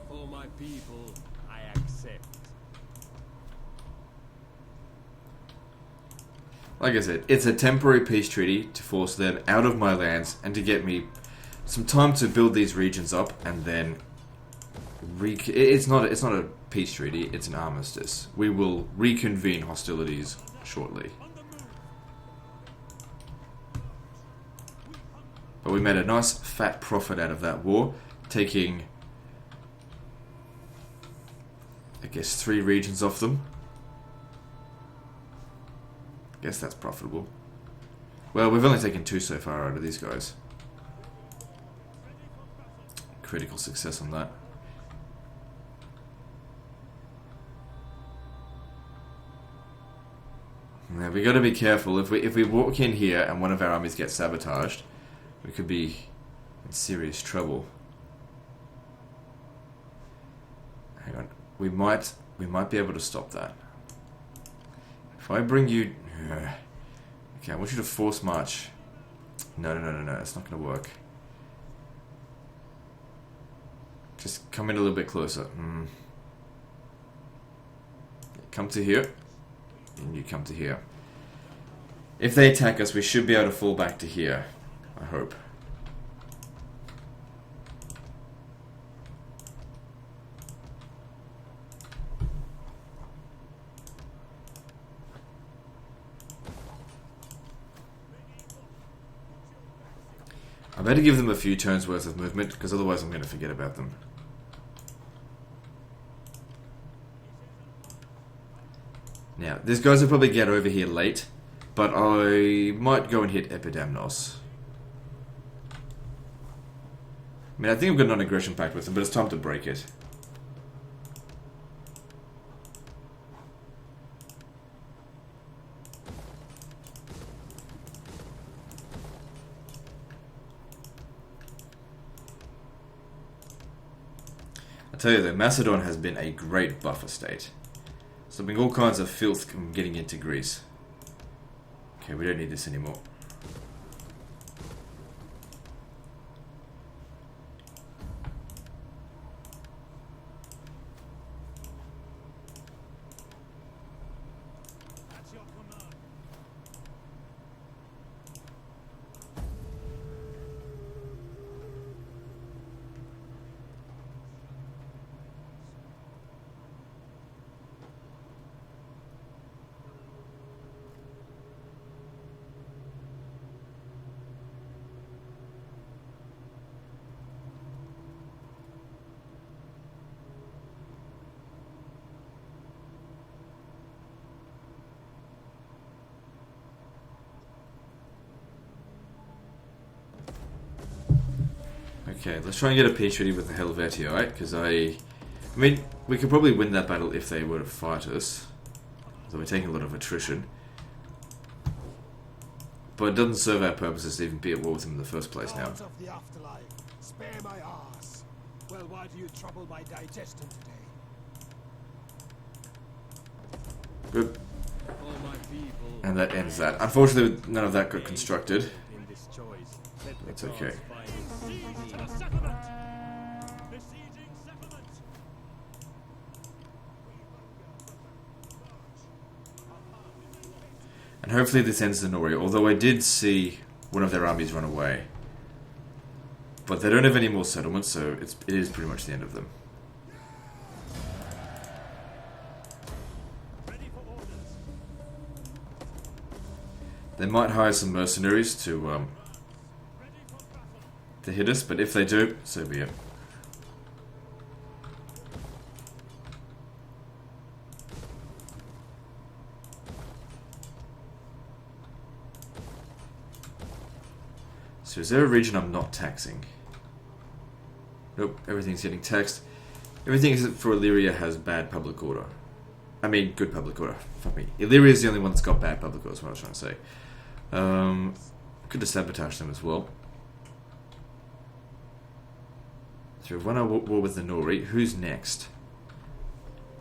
For my people, I accept. Like I said, it's a temporary peace treaty to force them out of my lands and to get me some time to build these regions up, and then it's not a peace treaty, it's an armistice. We will reconvene hostilities shortly. But we made a nice fat profit out of that war, taking, I guess, 3 regions off them. I guess that's profitable. Well, we've only taken 2 so far out of these guys. Critical success on that. Now we got to be careful. If we walk in here and one of our armies gets sabotaged, we could be in serious trouble. Hang on, we might be able to stop that. If I bring you, okay, I want you to force march. No, it's not going to work. Just come in a little bit closer. Come to here. And you come to here. If they attack us, we should be able to fall back to here. I hope. I better give them a few turns worth of movement, because otherwise I'm going to forget about them. Now, these guys will probably get over here late, but I might go and hit Epidamnos. I mean, I think I've got a non-aggression pact with them, but it's time to break it. I tell you though, Macedon has been a great buffer state. Stopping all kinds of filth from getting into Greece. Okay, we don't need this anymore. At your command. Okay, let's try and get a peace treaty with the Helvetii, right? Because I mean, we could probably win that battle if they were to fight us. So we're taking a lot of attrition. But it doesn't serve our purposes to even be at war with them in the first place now. Gods of the afterlife, spare my ass. Well, why do you trouble my digestion today? Good. For my people, And that ends that. Unfortunately, none of that got constructed. in this choice, let the That's okay. gods find Siege to the settlement! Besieging settlement! And hopefully this ends the Nori, although I did see one of their armies run away. But they don't have any more settlements, so it is pretty much the end of them. Ready for orders. They might hire some mercenaries to Ready for battle. hit us, but if they do, so be it. So is there a region I'm not taxing? Nope, everything's getting taxed. Everything except for Illyria has bad public order. I mean, good public order. Fuck me. Illyria is the only one that's got bad public order, is what I was trying to say. Could have sabotaged them as well. So we've won our war with the Nori. Who's next?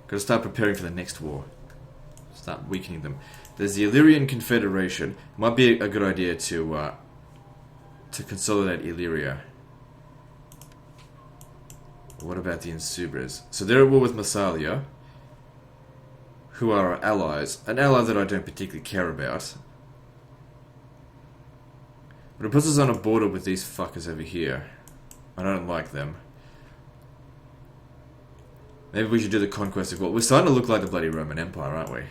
Gotta start preparing for the next war. Start weakening them. There's the Illyrian Confederation. Might be a good idea to consolidate Illyria. What about the Insubres? So they're at war with Massalia, who are our allies. An ally that I don't particularly care about. But it puts us on a border with these fuckers over here. I don't like them. Maybe we should do the conquest of Gaul. We're starting to look like the bloody Roman Empire, aren't we?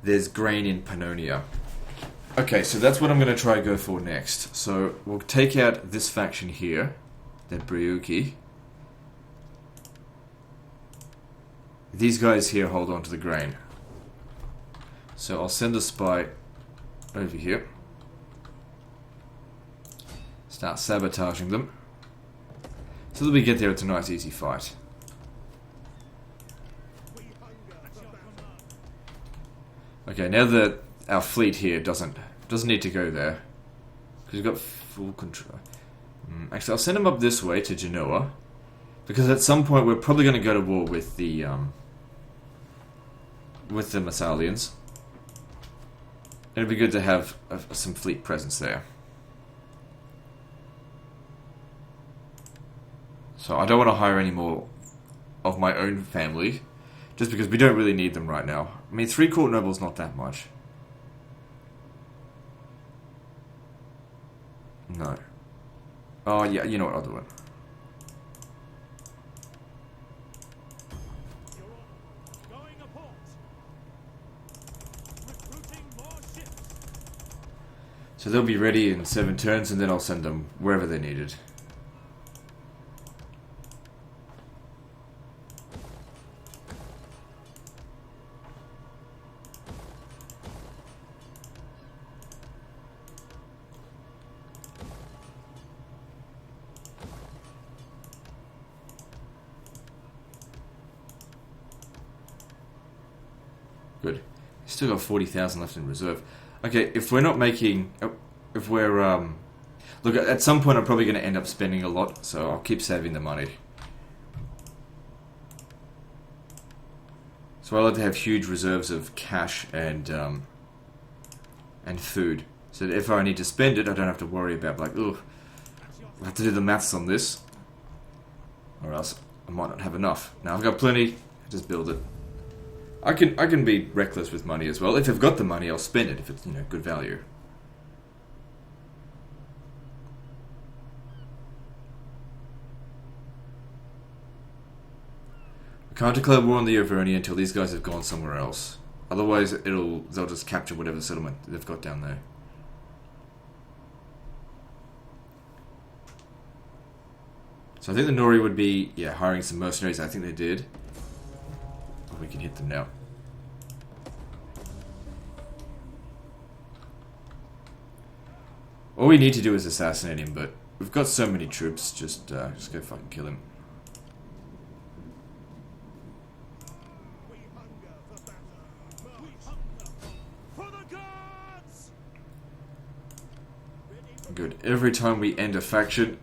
There's grain in Pannonia. Okay, so that's what I'm going to try to go for next. So we'll take out this faction here, the Breuci. These guys here hold on to the grain. So I'll send a spy over here. Start sabotaging them. So that we get there, it's a nice easy fight. Okay, now that our fleet here doesn't need to go there, because we've got full control. Actually, I'll send them up this way to Genoa, because at some point we're probably going to go to war with the Massalians. It'd be good to have some fleet presence there. So I don't want to hire any more of my own family, just because we don't really need them right now. I mean, 3 court nobles not that much. No. Oh yeah, you know what, I'll do it. Going a port. Recruiting more ships. So they'll be ready in 7 turns, and then I'll send them wherever they're needed. Good. Still got 40,000 left in reserve. Okay, if we're not making... If we're... Look, at some point I'm probably going to end up spending a lot, so I'll keep saving the money. So I like to have huge reserves of cash and food. So that if I need to spend it, I don't have to worry about, like, ugh, I have to do the maths on this. Or else I might not have enough. Now I've got plenty, just build it. I can be reckless with money as well. If I've got the money, I'll spend it if it's, you know, good value. We can't declare war on the Overoni until these guys have gone somewhere else. Otherwise, they'll just capture whatever settlement they've got down there. So I think the Nori would be, yeah, hiring some mercenaries. I think they did. We can hit them now. All we need to do is assassinate him, but we've got so many troops, just go fucking kill him. We hunger for battle. We hunger for the gods. Good. Every time we end a faction,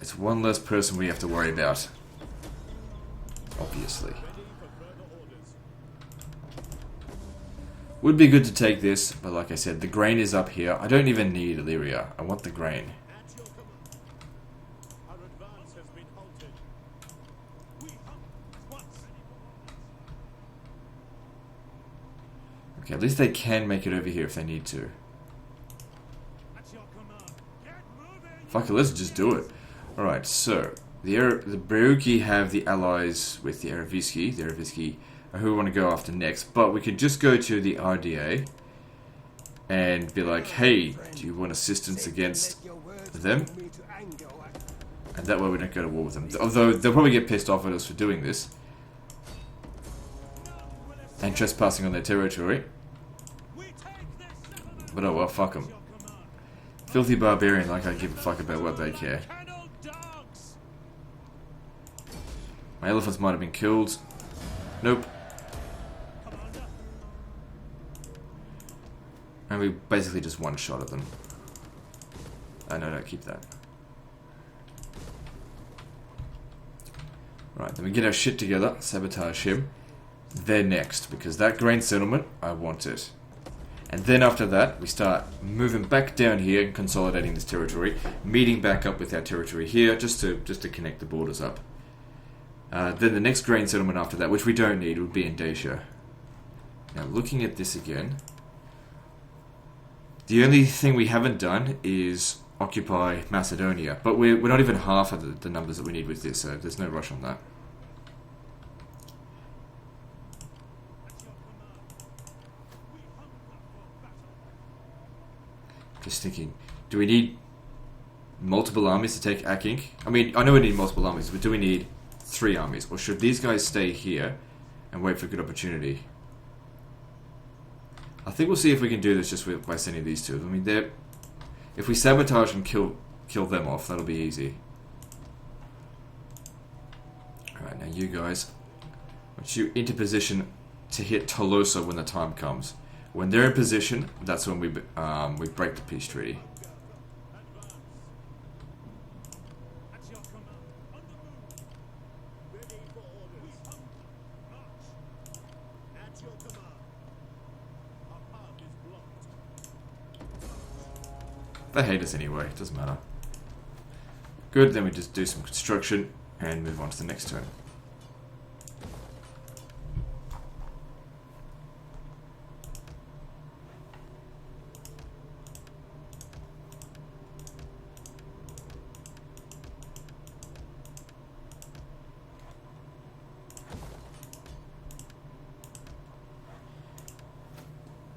it's one less person we have to worry about. Obviously. Would be good to take this, but like I said, the grain is up here. I don't even need Illyria. I want the grain. At your command. Our advance has been halted. We hunger once. Okay, at least they can make it over here if they need to. At your command. Get moving. Fuck it, let's just do it. Alright, so the Breuci have the allies with the Erevisci. The Erevisci are who we want to go after next, but we could just go to the RDA and be like, hey, do you want assistance against them? And that way we don't go to war with them. Although they'll probably get pissed off at us for doing this. and trespassing on their territory. We take this settlement. But oh well, fuck them. Your command. Filthy barbarian, like I give a fuck about what they care. Kennel dogs. My elephants might have been killed. Nope. Commander. And we basically just one shot at them. No, keep that. Right, then we get our shit together, sabotage him. They're next, because that grain settlement, I want it. And then after that, we start moving back down here and consolidating this territory, meeting back up with our territory here, just to connect the borders up. Then the next grain settlement after that, which we don't need, would be in Dacia. Now, looking at this again, the only thing we haven't done is occupy Macedonia, but we're not even half of the numbers that we need with this, so there's no rush on that. Just thinking, do we need multiple armies to take Akink? I mean, I know we need multiple armies, but do we need 3 armies? Or should these guys stay here and wait for a good opportunity? I think we'll see if we can do this just by sending these two. I mean, if we sabotage and kill them off, that'll be easy. Alright, now you guys, I want you into position to hit Tolosa when the time comes. When they're in position, that's when we break the peace treaty. At your command. On the move. Ready for orders. March. At your command. Our path is blocked. They hate us anyway, it doesn't matter. Good, then we just do some construction and move on to the next turn.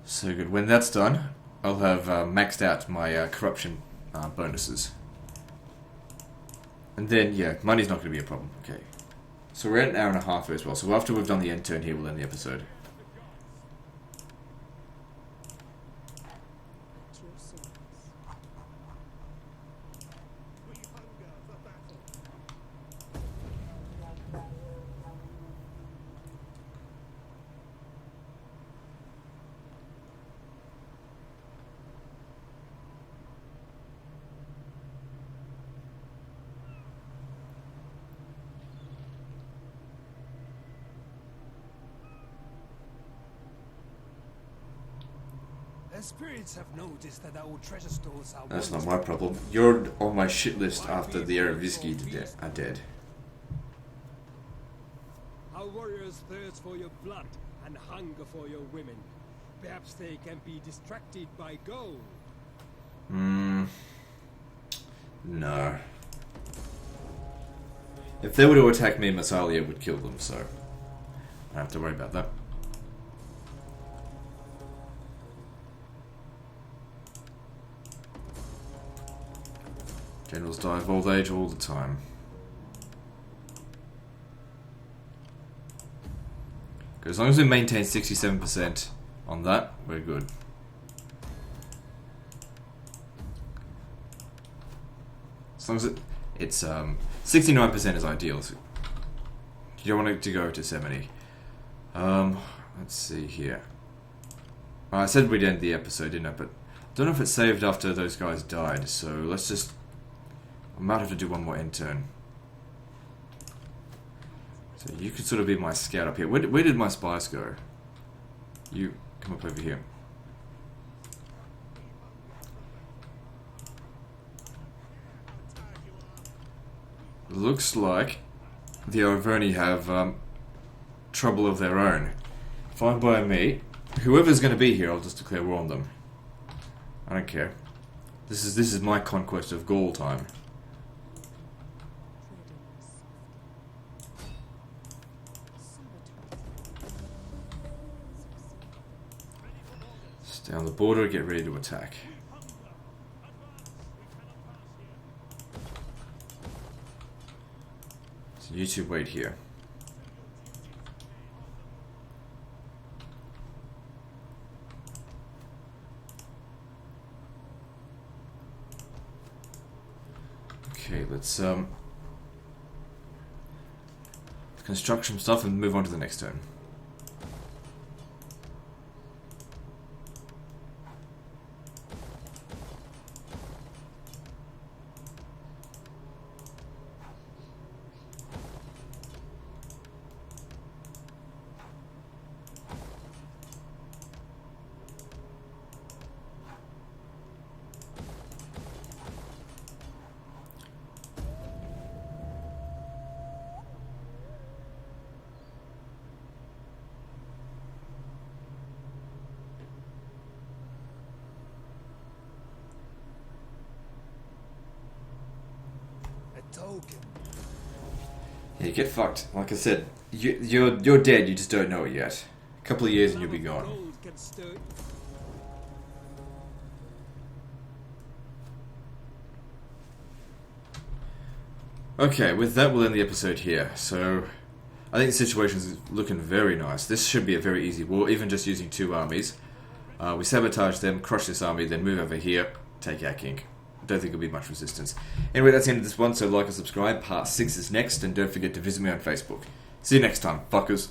So good. When that's done, I'll have maxed out my corruption bonuses. And then, yeah, money's not going to be a problem. Okay. So we're at an hour and a half as well. So after we've done the end turn here, we'll end the episode. We hunger for battle. The spirits have noticed that our treasure stores are That's once not my problem. You're on my shit list after the Erevisci are dead. Our warriors thirst for your blood and hunger for your women. Perhaps they can be distracted by gold. No. If they were to attack me, Massalia would kill them, so I don't have to worry about that. Generals die of old age all the time. As long as we maintain 67% on that, we're good. As long as it's 69% is ideal. So you don't want it to go to 70. Let's see here. I said we'd end the episode, didn't I? But I don't know if it saved after those guys died. So let's just. I might have to do one more end turn. So you could sort of be my scout up here. Where did my spies go? You come up over here. Looks like the Overni have trouble of their own. Fine by me. Whoever's going to be here, I'll just declare war on them. I don't care. This is my conquest of Gaul time. Stay on the border, get ready to attack. So you two wait here. Okay, let's construct some stuff and move on to the next turn. A token. Yeah, you get fucked. Like I said, you're dead. You just don't know it yet. A couple of years and you'll be gone. Gold can stir. Okay, with that we'll end the episode here. So, I think the situation's looking very nice. This should be a very easy war, even just using 2 armies. We sabotage them, crush this army, then move over here, take our king. Don't think there'll be much resistance. Anyway, that's the end of this one, so like and subscribe. Part 6 is next, and don't forget to visit me on Facebook. See you next time, fuckers.